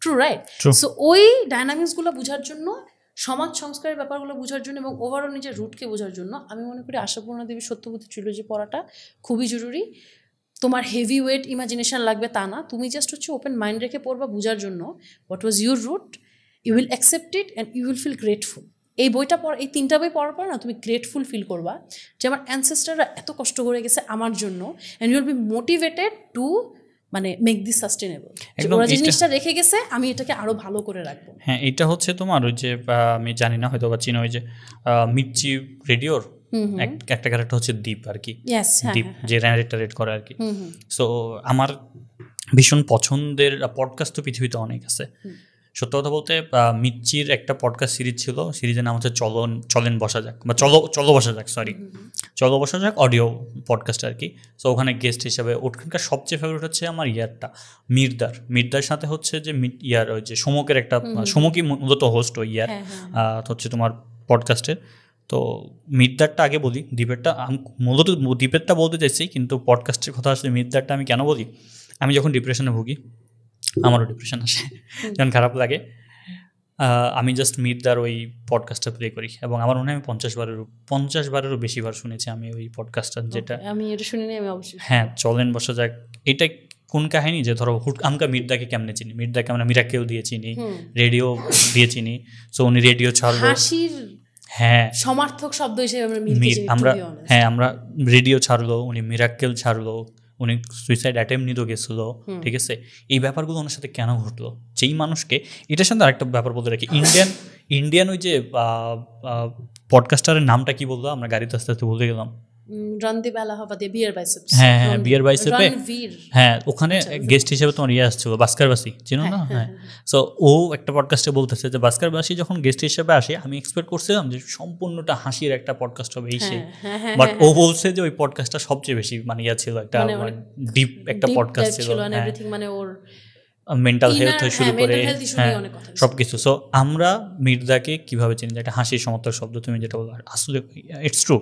True, right? সো ওই ডাইনামিক্সগুলো বোঝার জন্য, সমাজ সংস্কারের ব্যাপারগুলো বোঝার জন্য এবং ওভারঅল নিজের রুটকে বোঝার জন্য আমি মনে করি আশাপূর্ণা দেবীর সত্যবতী ট্রিলজি পড়াটা খুবই জরুরি। তোমার হেভি ওয়েট ইমাজিনেশন লাগবে তা না, তুমি জাস্ট হচ্ছে ওপেন মাইন্ড রেখে পড়বা বোঝার জন্য what was your root, you will accept it and you will feel grateful. এই বইটা এই 3টা বই পড়ার পর না তুমি গ্রেটফুল ফিল করবা যে আমার অ্যানসেস্টাররা এত কষ্ট করে গেছে আমার জন্য, and you will be motivated to মানে মেক দিস সাস্টেনেবল। ওরা যে জিনিসটা রেখে গেছে আমি এটাকে আরো ভালো করে রাখবো। হ্যাঁ, এটা হচ্ছে তোমার ওই যে আমি জানি না হয়তো বা চিনো, ওই যে মির্চি রেডিওর একটা ক্যারেক্টার হচ্ছে দীপ আর কি, দীপ যে ন্যারেটর করে আর কি। সো আমার ভীষণ পছন্দের পডকাস্ট তো পৃথিবীতে অনেক আছে। সত্য কথা বলতে মির্চির একটা পডকাস্ট সিরিজ ছিল, সিরিজের নাম হচ্ছে চলেন বসা যাক, বা চলো বসা যাক, চলো বসা যাক অডিও পডকাস্ট আর কি। সো ওখানে গেস্ট হিসাবে ওখানকার সবচেয়ে ফেভারিট হচ্ছে আমার মির্দার সাথে হচ্ছে যে ওই যে সমকের একটা সমকই মূলত হোস্ট ওই হচ্ছে তোমার পডকাস্টের। তো মির্দারটা আগে বলি, দ্বীপেরটা মূলত দ্বীপেরটা বলতে চাইছি, কিন্তু পডকাস্টের কথা আসলে মির্দারটা আমি কেন বলি, আমি যখন ডিপ্রেশনে ভুগি, আমারও ডিপ্রেশন আসে যখন খারাপ লাগে, আমি জাস্ট মির্দার ওই পডকাস্টটা প্লে করি এবং আমার মনে হয় আমি 50 বারেরও বেশি বার শুনেছি আমি ওই পডকাস্টটা, যেটা আমি এটা শুনিনি আমি অবশ্যই। হ্যাঁ, চলেন বসা যাক। এটা কোন কাহিনী যে ধরো আমকা মির্দাকে কেমনে চিনি, মির্দাকে আমরা মিরাক্কেল দিয়ে চিনি, রেডিও দিয়ে চিনি। সো উনি রেডিও ছাড়লো, হাসির হ্যাঁ সমার্থক শব্দ হিসেবে আমরা রেডিও ছাড়লো, উনি মিরাক্কেল ছাড়লো, উনি সুইসাইড অ্যাটেম্প নিতেও গেছিলো, ঠিক আছে? এই ব্যাপারগুলো ওনার সাথে কেন ঘটলো? যেই মানুষকে, এটার সাথে আরেকটা ব্যাপার বলতে রাখি, ইন্ডিয়ান ওই যে পডকাস্টারের নামটা কি বললো, আমরা গাড়িতে আস্তে আস্তে বলতে গেলাম, বিয়ার বাইসেপে, হ্যাঁ ওখানে গেস্ট হিসেবে তোমার আসছিল ভাস্কর বাসি, চিনো না? হ্যাঁ, সো ও একটা পডকাস্টে বলতেছে যে ভাস্কর বাসি যখন গেস্ট হিসেবে আসে, আমি এক্সপেক্ট করছিলাম যে সম্পূর্ণটা হাসির একটা পডকাস্ট হবে এই সেই, বাট ও বলছে যে ওই পডকাস্টটা সবচেয়ে বেশি মানে ছিল একটা ডিপ একটা পডকাস্ট ছিল, মানে ওর মেন্টাল হেলথ থেকে শুরু করে সবকিছু। সো আমরা মির্দাকে কিভাবে চিনি, একটা হাসির সমর্থক শব্দ তুমি যেটা বলো, আসলে ইটস ট্রু।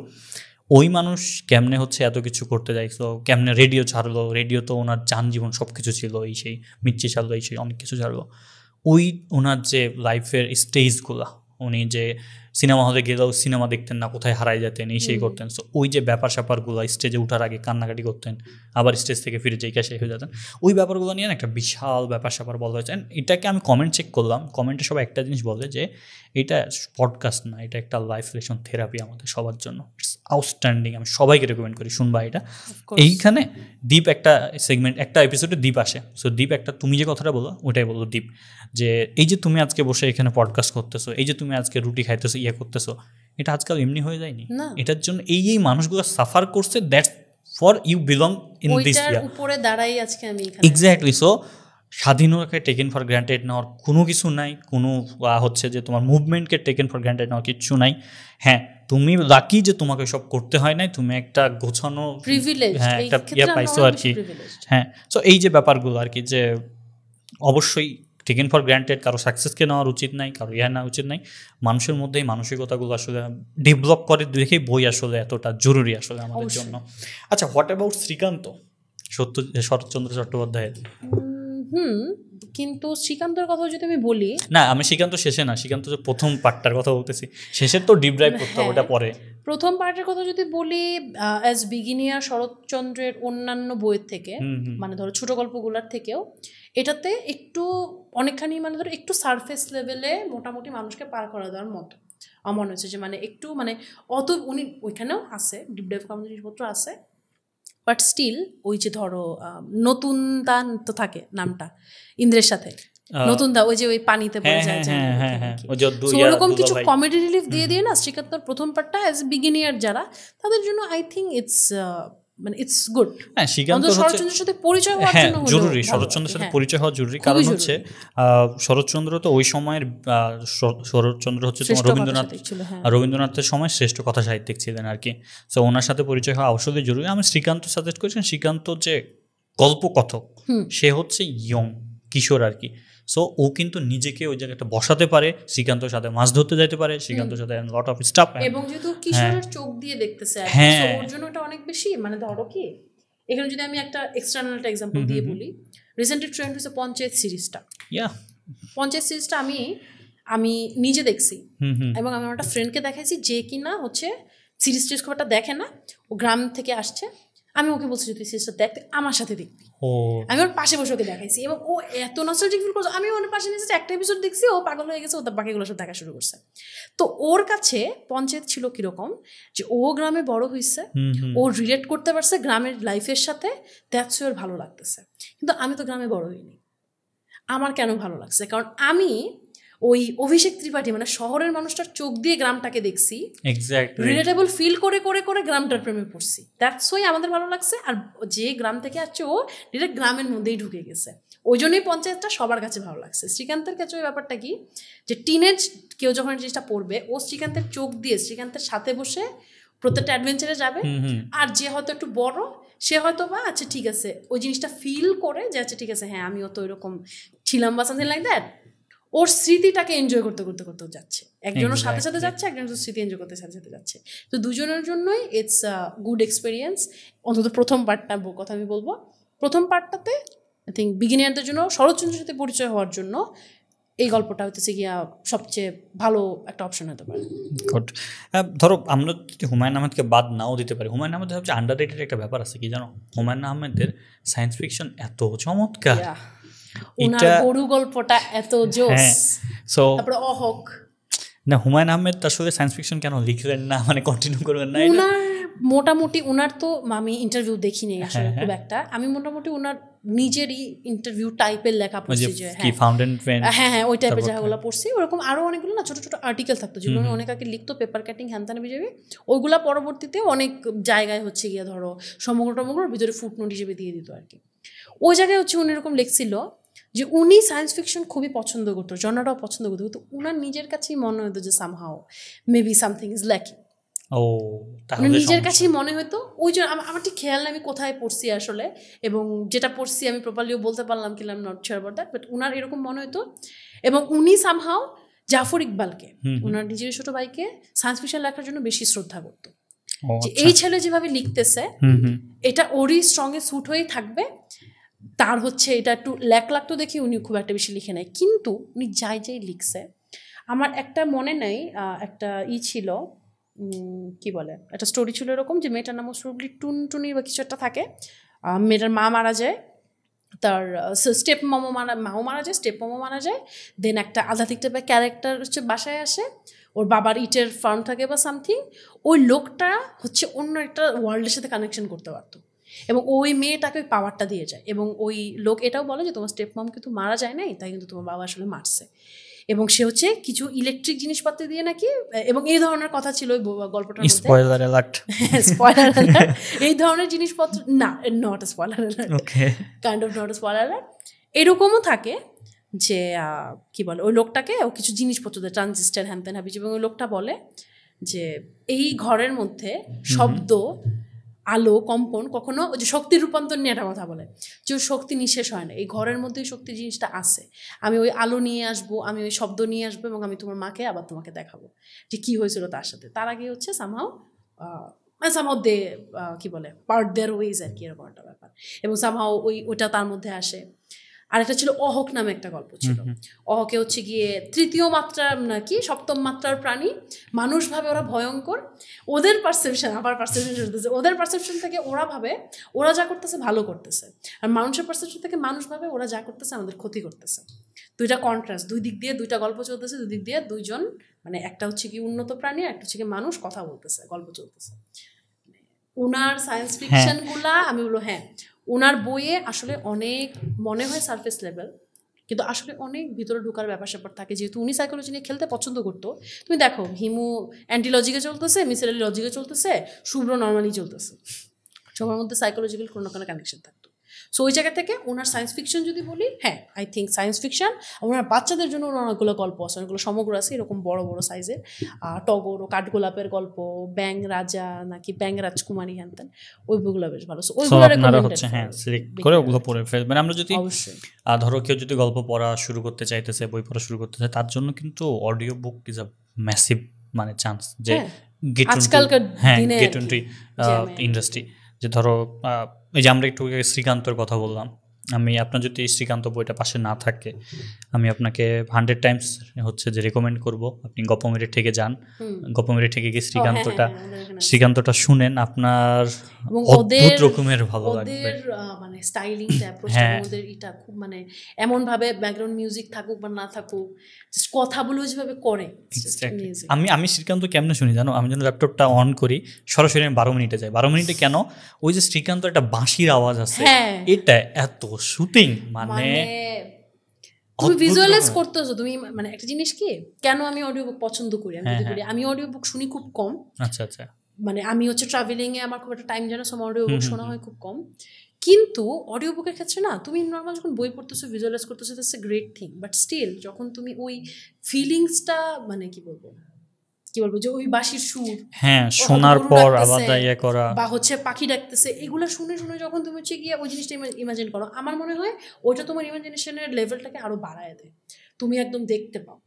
ওই মানুষ কেমনে হচ্ছে এত কিছু করতে যাইছো, কেমনে রেডিও ছাড়লো, রেডিও তো ওনার জীবন সব কিছু ছিল, এই সেই মির্চি ছাড়লো, এই সেই অনেক কিছু ছাড়লো। ওই ওনার যে লাইফের স্টেজগুলা, উনি যে সিনেমা হলে গেলেও সিনেমা দেখতেন না, কোথায় হারাই যেতেন, এই সেই করতেন। সো ওই যে ব্যাপার স্যাপারগুলো, স্টেজে ওঠার আগে কান্নাকাটি করতেন, আবার স্টেজ থেকে ফিরে যেই কাছে হয়ে যেতেন, ওই ব্যাপারগুলো নিয়ে একটা বিশাল ব্যাপার স্যাপার বলা হয়েছে। এটাকে আমি কমেন্ট চেক করলাম, কমেন্টে সবাই একটা জিনিস বলে যে এটা পডকাস্ট না, এটা একটা লাইফ লেসন থেরাপি আমাদের সবার জন্য। ইটস আউটস্ট্যান্ডিং, আমি সবাইকে রেকমেন্ড করি শুনবা এটা। এইখানে দীপ একটা সেগমেন্ট, একটা এপিসোডে দীপ আসে। সো দীপ একটা, তুমি যে কথাটা বলো ওটাই বললো দীপ, যে এই যে তুমি আজকে বসে এখানে পডকাস্ট করতেছো, এই যে তুমি আজকে রুটি খাইতেছো, করতেছো, এটা আজকাল এমনি হয়ে যায়নি। এটার জন্য এই মানুষগুলো সাফার করছে, that's for you belong in this উপরে দাঁড়াই আজকে আমি এখানে। এক্স্যাক্টলি। সো স্বাধীনতাকে টেকেন ফর গ্রান্টেড নেওয়ার কোনো কিছু নাই, কোনো হচ্ছে যে তোমার মুভমেন্টকে টেকেন ফর গ্রান্টেড নেওয়ার কিছু নাই। হ্যাঁ, তুমি লাকি যে তোমাকে সব করতে হয় নাই, তুমি একটা গোছানো প্রিভিলেজ, হ্যাঁ একটা পাইছো আর কি। হ্যাঁ, সো এই যে ব্যাপারগুলো আর কি, যে অবশ্যই টেকেন ফর গ্রান্টেড, কারো সাকসেসকে নেওয়ার উচিত নাই, কারো নেওয়া উচিত নাই। মানুষের মধ্যে এই মানসিকতাগুলো আসলে ডেভেলপ করে দেখেই বই আসলে এতটা জরুরি আসলে আমাদের জন্য। আচ্ছা, হোয়াট অ্যাবাউট শ্রীকান্ত, শরৎচন্দ্র চট্টোপাধ্যায়ের? কিন্তু শ্রীকান্তের কথা যদি আমি বলি, না আমি শ্রীকান্ত শেষে না, শ্রীকান্ত প্রথম পার্টটার কথা বলতেছি, শেষের তো ডিপ ড্রাইভ করতে হবে, ওটা পরে। প্রথম পার্টের কথা যদি বলি, অ্যাজ বিগিনিয়ার শরৎচন্দ্রের অন্যান্য বইয়ের থেকে, মানে ধরো ছোট গল্পগুলোর থেকেও এটাতে একটু অনেকখানি মানে ধরো একটু সারফেস লেভেলে মোটামুটি মানুষকে পার করা দেওয়ার মতো আমার মনে হচ্ছে। যে মানে একটু মানে অত উনি ওইখানেও আছে, ডিপ ডাইভ করার জিনিসপত্র আছে, বাট স্টিল ওই যে ধরো নতুন দা তো থাকে নামটা ইন্দ্রের সাথে, নতুন দা ওই যে ওই পানিতে পড়ে যায়, ওরকম কিছু কমেডি রিলিফ দিয়ে দিয়ে না শ্রীকান্তর প্রথম পার্টটা অ্যাজ বিগিনিয়ার যারা তাদের জন্য আই থিঙ্ক ইটস মানে ইটস গুড। হ্যাঁ, শ্রীকান্ত শরৎচন্দ্রের সাথে পরিচয় হওয়ার জন্য জরুরি, শরৎচন্দ্রের সাথে পরিচয় হওয়া জরুরি। কারণ হচ্ছে শরৎচন্দ্র তো ওই সময়ের শরৎচন্দ্র হচ্ছে তোমার রবীন্দ্রনাথের সময় শ্রেষ্ঠ কথা সাহিত্যিক ছিলেন আর কি। সো ওনার সাথে পরিচয় হওয়া অবশ্যই জরুরি। আমি শ্রীকান্ত সাজেস্ট করেছেন, শ্রীকান্ত যে গল্পকথক সে হচ্ছে ইয়ং কিশোর আর কি। সো ও কিন্তু নিজেকে ওই জায়গাটা বসাতে পারে, শ্রীকান্তর সাথে মাছ ধরতে যাইতে পারে, শ্রীকান্তর সাথে লট অফ স্টাফ, এবং যেহেতু কিশোরের চোখ দিয়ে দেখতেছে ওর জন্য এটা অনেক বেশি মানে ধরো কি এখানে যদি আমি একটা এক্সটার্নাল একটা এক্সাম্পল দিয়ে বলি, রিসেন্টলি ট্রেন্ড হচ্ছে পঞ্চায়েত সিরিজটা। পঞ্চায়েত সিরিজটা আমি নিজে দেখছি এবং আমি আমার একটা ফ্রেন্ডকে দেখাইছি যে কিনা হচ্ছে সিরিজ টিরিজ খুব একটা দেখে না, ও গ্রাম থেকে আসছে। আমি ওকে বলছি তুই সিরিজটা দেখতে, আমার সাথে দেখবি। আমি ওর পাশে বসে ওকে দেখাইছি এবং ও এত নস্টালজিক ফিল করছে। আমি ওর পাশে নিয়েছি, একটা এপিসোড দেখছি, ও পাগল হয়ে গেছে, ও তার বাকিগুলো সব দেখা শুরু করছে। তো ওর কাছে পঞ্চায়েত ছিল কিরকম যে ও গ্রামে বড় হয়েছে, ও রিলেট করতে পারছে গ্রামের লাইফের সাথে, দ্যাটস ওর ভালো লাগতেছে। কিন্তু আমি তো গ্রামে বড় হইনি, আমার কেন ভালো লাগছে? কারণ আমি ওই অভিষেক ত্রিপাঠী মানে শহরের মানুষটার চোখ দিয়ে গ্রামটাকে দেখছি, রিলেটেবল ফিল করে করে করে গ্রামটার প্রেমে পড়ছি, দ্যাটস ওয়াই আমাদের ভালো লাগছে। আর যে গ্রাম থেকে আসছে ও ডিরেক্ট গ্রামের মধ্যেই ঢুকে গেছে, ওই জন্যই পঞ্চায়েতটা সবার কাছে ভালো লাগছে। শ্রীকান্তের কাছে ওই ব্যাপারটা কি যে টিনেজ কেউ যখন জিনিসটা পড়বে, ও শ্রীকান্তের চোখ দিয়ে শ্রীকান্তের সাথে বসে প্রত্যেকটা অ্যাডভেঞ্চারে যাবে। আর যে হয়তো একটু বড় সে হয়তো বা আচ্ছা ঠিক আছে ওই জিনিসটা ফিল করে যে আচ্ছা ঠিক আছে হ্যাঁ আমিও তো ওইরকম ছিলাম বা সামথিং লাইক দ্যাট, ওর স্মৃতিটাকে এনজয় করতে করতে করতে যাচ্ছে। একজনের সাথে সাথে যাচ্ছে, একজনের স্মৃতি এনজয় করতে সাথে সাথে যাচ্ছে। তো দুজনের জন্যই ইটস গুড এক্সপিরিয়েন্স। অন্তত প্রথম পার্টটা কথা আমি বলবো, প্রথম পার্টটাতে আই থিঙ্ক বিগিনিয়ারদের জন্য শরৎচন্দ্রের সাথে পরিচয় হওয়ার জন্য এই গল্পটা হচ্ছে গিয়া সবচেয়ে ভালো একটা অপশন হতে পারে। ধরো আমরা যদি হুমায়ুন আহমেদকে বাদ নাও দিতে পারি, হুমায়ুন আহমেদ হচ্ছে আন্ডাররেটেড একটা ব্যাপার আছে কি জানো, হুমায়ুন আহমেদের সায়েন্স ফিকশন এত চমৎকার, ওনার গরু গল্পটা এত জোস। তারপরে অহক না, হুমায়ুন আহমেদ আসলে সায়েন্স ফিকশন কেন লিখলেন না, মানে কন্টিনিউ করবেন না? ওনার মোটামুটি ওনার তো আমি ইন্টারভিউ দেখিনি আসলে খুব একটা, আমি মোটামুটি ওনার নিজেরই ইন্টারভিউ টাইপের লেখা পড়ছি, যে হ্যাঁ ওই টাইপের জায়গাগুলো পড়ছি। ওরকম আরও অনেকগুলো না ছোটো ছোটো আর্টিকেল থাকতো যেগুলো অনেক আগে লিখতো, পেপার কাটিং হ্যানত্যান বিজেপি, ওইগুলা পরবর্তীতে অনেক জায়গায় হচ্ছে গিয়ে ধরো সমগ্রটার ভিতরে ফুটনোট হিসেবে দিয়ে দিত আর কি। ওই জায়গায় হচ্ছে উনি এরকম লিখছিল যে উনি সায়েন্স ফিকশন খুবই পছন্দ করতো, জনরাও পছন্দ করতো, কিন্তু উনার নিজের কাছেই মনে হতো যে somehow maybe something is lacking. নিজের কাছেই মনে হতো। ওই জন্য আমার ঠিক খেয়াল নেই আমি কোথায় পড়ছি আসলে, এবং যেটা পড়ছি আমি প্রপারলিও বলতে পারলাম কি I am not sure about that, but উনার এরকম মনে হতো। এবং উনি সামহাও জাফর ইকবালকে, উনার নিজের ছোট ভাইকে সায়েন্স ফিকশন লেখার জন্য বেশি শ্রদ্ধা করতো, যে এই ছেলে যেভাবে লিখতেছে এটা ওরই স্ট্রংয়ে স্যুট হয়েই থাকবে। তার হচ্ছে এটা একটু ল্যাক লাগতো দেখি উনি খুব একটা বেশি লিখে নেয়, কিন্তু উনি যাই লিখছে আমার একটা মনে নেই, একটা ছিল কি বলে একটা স্টোরি ছিল এরকম যে মেয়েটার নাম সুরবলি টুনটুনি বা কিছু একটা থাকে, মেয়েটার মা মারা যায়, তার স্টেপ মামা মারা যায়, স্টেপ মামা মারা যায়, দেন একটা আধ্যাত্মিক টাইপের ক্যারেক্টার হচ্ছে বাসায় আসে, ওর বাবার ইটের ফার্ম থাকে বা সামথিং, ওই লোকটা হচ্ছে অন্য একটা ওয়ার্ল্ডের সাথে কানেকশন করতে পারতো এবং ওই মেয়েটাকে ওই পাওয়ারটা দিয়ে যায়। এবং ওই লোক এটাও বলে যে তোমার স্টেপ মাম কিন্তু মারা যায় নাই, তাই কিন্তু তোমার বাবা আসলে মারছে, এবং সে হচ্ছে কিছু ইলেকট্রিক জিনিসপত্র দিয়ে নাকি, এবং এই ধরনের কথা ছিল ওই গল্পটার মধ্যে। স্পয়লার অ্যালার্ট, স্পয়লার অ্যালার্ট, এই ধরনের জিনিসপত্র না, not a spoiler alert, kind of not a spoiler alert. এরকমও থাকে যে কি বলে ওই লোকটাকে ও কিছু জিনিসপত্র দেয়, ট্রানজিস্টার হ্যান ত্যান হাবিজ, এবং ওই লোকটা বলে যে এই ঘরের মধ্যে শব্দ আলো কম্পন কখনো ওই যে শক্তির রূপান্তর নিয়ে একটা কথা বলে যে শক্তি নিঃশেষ হয় না, এই ঘরের মধ্যেই শক্তি জিনিসটা আছে। আমি ওই আলো নিয়ে আসবো, আমি ওই শব্দ নিয়ে আসবো এবং আমি তোমার মাকে আবার তোমাকে দেখাবো যে কি হয়েছিল তার সাথে। তার আগে হচ্ছে সামহাও দে কি বলে পার্ট দেয়ার ওয়েজ আর কি, এরকম একটা ব্যাপার। এবং সামহাও ওইটা তার মধ্যে আসে। আর একটা ছিল অহক নামে একটা গল্প ছিল। অহকে হচ্ছে গিয়ে তৃতীয় মাত্রার নাকি সপ্তম মাত্রার প্রাণী, মানুষ ভাবে ওরা ভয়ঙ্কর, ওদের পারসেপশন আবার পারসেপশন চলতেছে, ওদের পারসেপশন থেকে ওরা ভাবে ওরা যা করতেছে ভালো করতেছে, আর মানুষের পারসেপশন থেকে মানুষ ভাবে ওরা যা করতেছে আমাদের ক্ষতি করতেছে। দুইটা কন্ট্রাস্ট, দুই দিক দিয়ে দুইটা গল্প চলতেছে, দুই দিক দিয়ে দুইজন মানে একটা হচ্ছে কি উন্নত প্রাণী, একটা হচ্ছে কি মানুষ কথা বলতেছে, গল্প চলতেছে। উনার সায়েন্স ফিকশন গুলা আমি বলবো হ্যাঁ ওনার বইয়ে আসলে অনেক মনে হয় সারফেস লেভেল, কিন্তু আসলে অনেক ভিতরে ঢোকার ব্যাপার স্যাপার থাকে। যেহেতু উনি সাইকোলজি নিয়ে খেলতে পছন্দ করতো, তুমি দেখো হিমু অ্যান্টি লজিকে চলতেছে, মিসেল লজিকে চলতেছে, শুভ্র নর্মালি চলতেছে, সবার মধ্যে সাইকোলজিক্যাল কোনো কোনো কানেকশন থাকতো। সো ওই জায়গা থেকে ওনার সায়েন্স ফিকশন যদি বলি, হ্যাঁ আই থিঙ্ক সায়েন্স ফিকশন। ওনার বাচ্চাদের জন্য অনেকগুলো গল্প আছে, অনেকগুলো সমগ্র আছে এরকম বড় বড় সাইজের, টগর ও কাঠগোলাপের গল্প, ব্যাং রাজা নাকি ব্যাং রাজকুমারী হ্যান, ওই বইগুলো বেশ ভালো। আপনারা হচ্ছে হ্যাঁ সিলেক্ট করে ওগুলো পড়ে ফেলবেন। আমরা যদি ধরো কেউ যদি গল্প পড়া শুরু করতে চাইতেছে, বই পড়া শুরু করতে চায়, তার জন্য কিন্তু audio book is a massive মানে চান্স যে গেট ইনটু ইন্ডাস্ট্রি। যে ধরো এই যে আমরা একটু শ্রীকান্তর কথা বললাম, আমি আপনার যদি শ্রীকান্ত বইটা পাশে না থাকে, আমি আপনাকে 100 টাইমস হচ্ছে যে রেকমেন্ড করব আপনি গপমেরে থেকে যান, গপমেরে থেকে গিয়ে শ্রীকান্তটা শুনেন, আপনার অদ্ভুত রকমের ভালো লাগবে। মানে স্টাইলিং ওদের এটা খুব মানে এমন ভাবে ব্যাকগ্রাউন্ড মিউজিক থাকুক বা না থাকুক, জাস্ট কথাগুলো যেভাবে করে। আমি শ্রীকান্ত কেমনে শুনি জানো, আমি যখন ল্যাপটপটা অন করি সরাসরি 12 মিনিটে যাই। 12 মিনিটে কেন, ওই যে শ্রীকান্ত একটা বাঁশির আওয়াজ আছে, এটা এত শুটিং মানে তুমি ভিজুয়ালাইজ করতেছো। তুমি মানে একটা জিনিস কি, কেন আমি অডিও বুক পছন্দ করি, আমি অডিও বুক শুনি খুব কম। আচ্ছা আচ্ছা, মানে আমি হচ্ছে ট্রাভেলিং এ আমার খুব একটা টাইম জানা, সব অডিও বুক শোনা হয় খুব কম। কিন্তু অডিও বুকের ক্ষেত্রে না, তুমি নর্মাল যখন বই পড়তেছো ভিজুয়ালাইজ করতেছো, that's a great thing, but still যখন তুমি ওই ফিলিংসটা মানে কি বলবো যে ওই বাঁশির সুর শোনার পর আলাদা ইয়ে করা বা হচ্ছে পাখি ডাকতেছে, এগুলো শুনে শুনে যখন তুমি হচ্ছে গিয়ে ওই জিনিসটা ইমাজিন করো, আমার মনে হয় ওইটা তোমার ইমাজিনেশনের লেভেলটাকে আরো বাড়ায় দেয়, তুমি একদম দেখতে পাও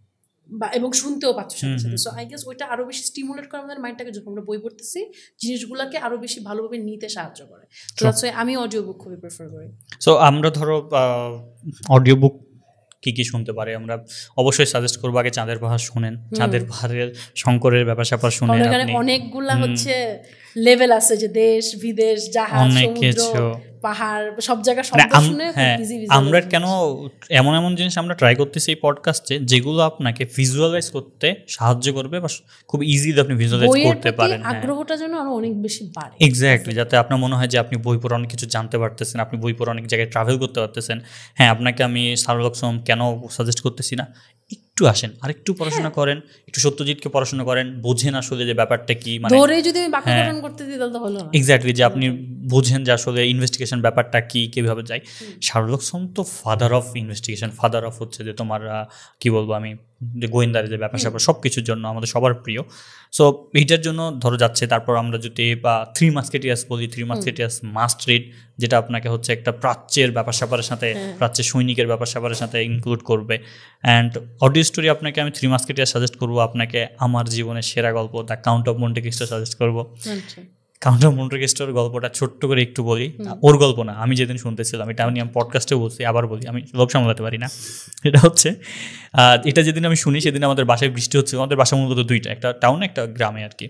বা এবং শুনতেও পাচ্ছ সাথে সাথে। সো আই গেস ওইটা আরো বেশি স্টিমুলেট করে আমাদের মাইন্ডটাকে, যখন আমরা বই পড়তেছি জিনিসগুলোকে আরো বেশি ভালোভাবে নিতে সাহায্য করে। তো আমি অডিও বুক খুবই প্রেফার করি। সো আমরা ধরো অডিও বুক কি কি শুনতে পারে, আমরা অবশ্যই সাজেস্ট করবো আগে চাঁদের পাহাড় শুনেন, চাঁদের পাহাড়ের শঙ্করের ব্যাপার স্যাপার শুনেন। অনেকগুলা হচ্ছে লেভেল আছে, যে দেশ বিদেশ জাহাজ সমুদ্র পাহাড় সব জায়গা শব্দ শুনে আমরা কেন এমন এমন জিনিস আমরা ট্রাই করতেছি এই পডকাস্টে যেগুলো আপনাকে ভিজুয়ালাইজ করতে সাহায্য করবে বা খুব ইজিলি আপনি ভিজুয়ালাইজ করতে পারেন, আগ্রহটা যেন আরো অনেক বেশি বাড়ে। এক্স্যাক্টলি, যাতে আপনার মনে হয় যে আপনি বই পড়ে অনেক কিছু জানতে পারতেছেন, আপনি বই পড়ে অনেক জায়গায় ট্রাভেল করতে পারতেছেন। হ্যাঁ, আপনাকে আমি শার্লক হোমস কেন সাজেস্ট করতেছি না, একটু আসেন আরেকটু পড়াশোনা করেন, একটু সত্যজিৎকে পড়াশোনা করেন, বোঝেন আসলে যে ব্যাপারটা কি, মানে ধরে যদি আমি বাক্য গঠন করতে দিই তাহলে তো হলো না। এক্স্যাক্টলি, যে আপনি বোঝেন যে আসলে ইনভেস্টিগেশন ব্যাপারটা কি, কিভাবে যায়। শার্লক হোমস তো father of investigation, father of হচ্ছে যে তোমার কি বলবো আমি, যে গোয়েন্দার যে ব্যাপার স্যাপার সব কিছুর জন্য আমাদের সবার প্রিয়। সো এইটার জন্য ধরো যাচ্ছে। তারপর আমরা যদি বা 3 মাস্কেটিয়ার্স বলি, 3 মাস্কেটিয়ার্স মাস্ট রিড, যেটা আপনাকে হচ্ছে একটা প্রাচ্যের ব্যাপার স্যাপারের সাথে, প্রাচ্যের সৈনিকের ব্যাপার স্যাপারের সাথে ইনক্লুড করবে। অ্যান্ড অডিও স্টোরি আপনাকে আমি 3 মাস্কেটিয়ার্স সাজেস্ট করবো, আপনাকে আমার জীবনের সেরা গল্প the count of Monte Christo suggest করবো। কাউন্ট অফ মন্টে ক্রিস্টোর গল্পটা ছোট্ট করে একটু বলি, ওর গল্প না, আমি যেদিন শুনতেছিলাম, এটা আমি পডকাস্টেও বলছি, আবার বলি, আমি লোভ সামলাতে পারি না। এটা হচ্ছে এটা যেদিন আমি শুনি সেদিন আমাদের বাসায় বৃষ্টি হচ্ছে। আমাদের বাসা মূলত দুইটা, একটা টাউনে একটা গ্রামে আর কি।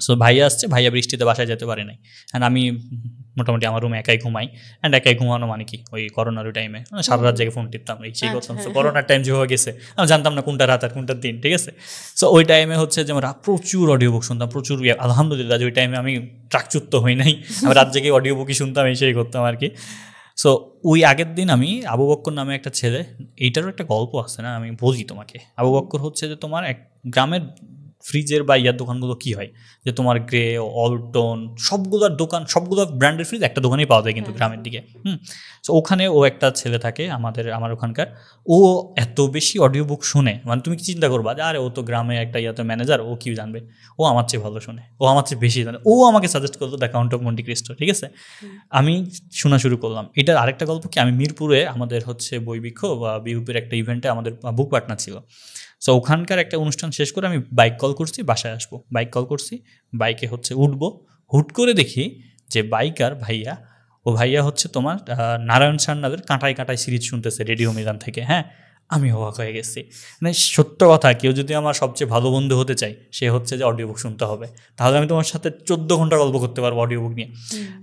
সো ভাইয়া আসছে, ভাইয়া বৃষ্টিতে বাসায় যেতে পারে নাই, অ্যান্ড আমি মোটামুটি আমার রুমে একাই ঘুমাই। অ্যান্ড একাই ঘুমানো মানে কি, ওই করোনার টাইমে সারা রাত জেগে ফোন টিপতাম, এই সেই করতাম। সো করোনার টাইম যেভাবে গেছে আমি জানতাম না কোনটা রাত আর কোনটা দিন, ঠিক আছে। সো ওই টাইমে হচ্ছে যে আমরা প্রচুর অডিও বুক শুনতাম, প্রচুর। আলহামদুলিল্লাহ যে ওই টাইমে আমি ট্রাকচ্যুত হই নাই, আমি রাত জেগে অডিও বুকই শুনতাম, এই সেই করতাম আর কি। সো ওই আগের দিন আমি আবু বক্কর নামে একটা ছেলে, এইটারও একটা গল্প আছে না, আমি বলি তোমাকে। আবু বক্কর হচ্ছে যে তোমার এক গ্রামের ফ্রিজের বা ইয়ার দোকানগুলো কি হয় যে তোমার গ্রে, অল্টন, সবগুলোর দোকান, সবগুলো ব্র্যান্ডের ফ্রিজ একটা দোকানেই পাওয়া যায় কিন্তু গ্রামের দিকে। সো ওখানে ও একটা ছেলে থাকে আমার ওখানকার, ও এত বেশি অডিও বুক শুনে, মানে তুমি কি চিন্তা করবা যে আরে ও তো গ্রামে একটা ইয়াতে ম্যানেজার, ও কি জানবে, ও আমার চেয়ে ভালো শুনে, ও আমার চেয়ে বেশি জানে। ও আমাকে সাজেস্ট করলো the count of Monte Cristo, ঠিক আছে। আমি শোনা শুরু করলাম। এটার আরেকটা গল্প কি, আমি মিরপুরে আমাদের হচ্ছে বইবৃক্ষ বা বিউপির একটা ইভেন্টে আমাদের বুক পার্টনার ছিল। সো ওখানকার একটা অনুষ্ঠান শেষ করে আমি বাইক কল করছি, বাসায় আসবো, বাইক কল করছি, বাইকে হচ্ছে উঠবো, হুট করে দেখি যে বাইকার ভাইয়া, ও ভাইয়া হচ্ছে তোমার নারায়ণ সান্যালের কাঁটায় কাঁটায় সিরিজ শুনতেছে রেডিও মিলান থেকে। হ্যাঁ, আমি অবাক হয়ে গেছি। মানে সত্য কথা, কেউ যদি আমার সবচেয়ে ভালো বন্ধু হতে চাই, সে হচ্ছে যে অডিও বুক শুনতে হবে, তাহলে আমি তোমার সাথে 14 ঘন্টা গল্প করতে পারবো অডিও বুক নিয়ে।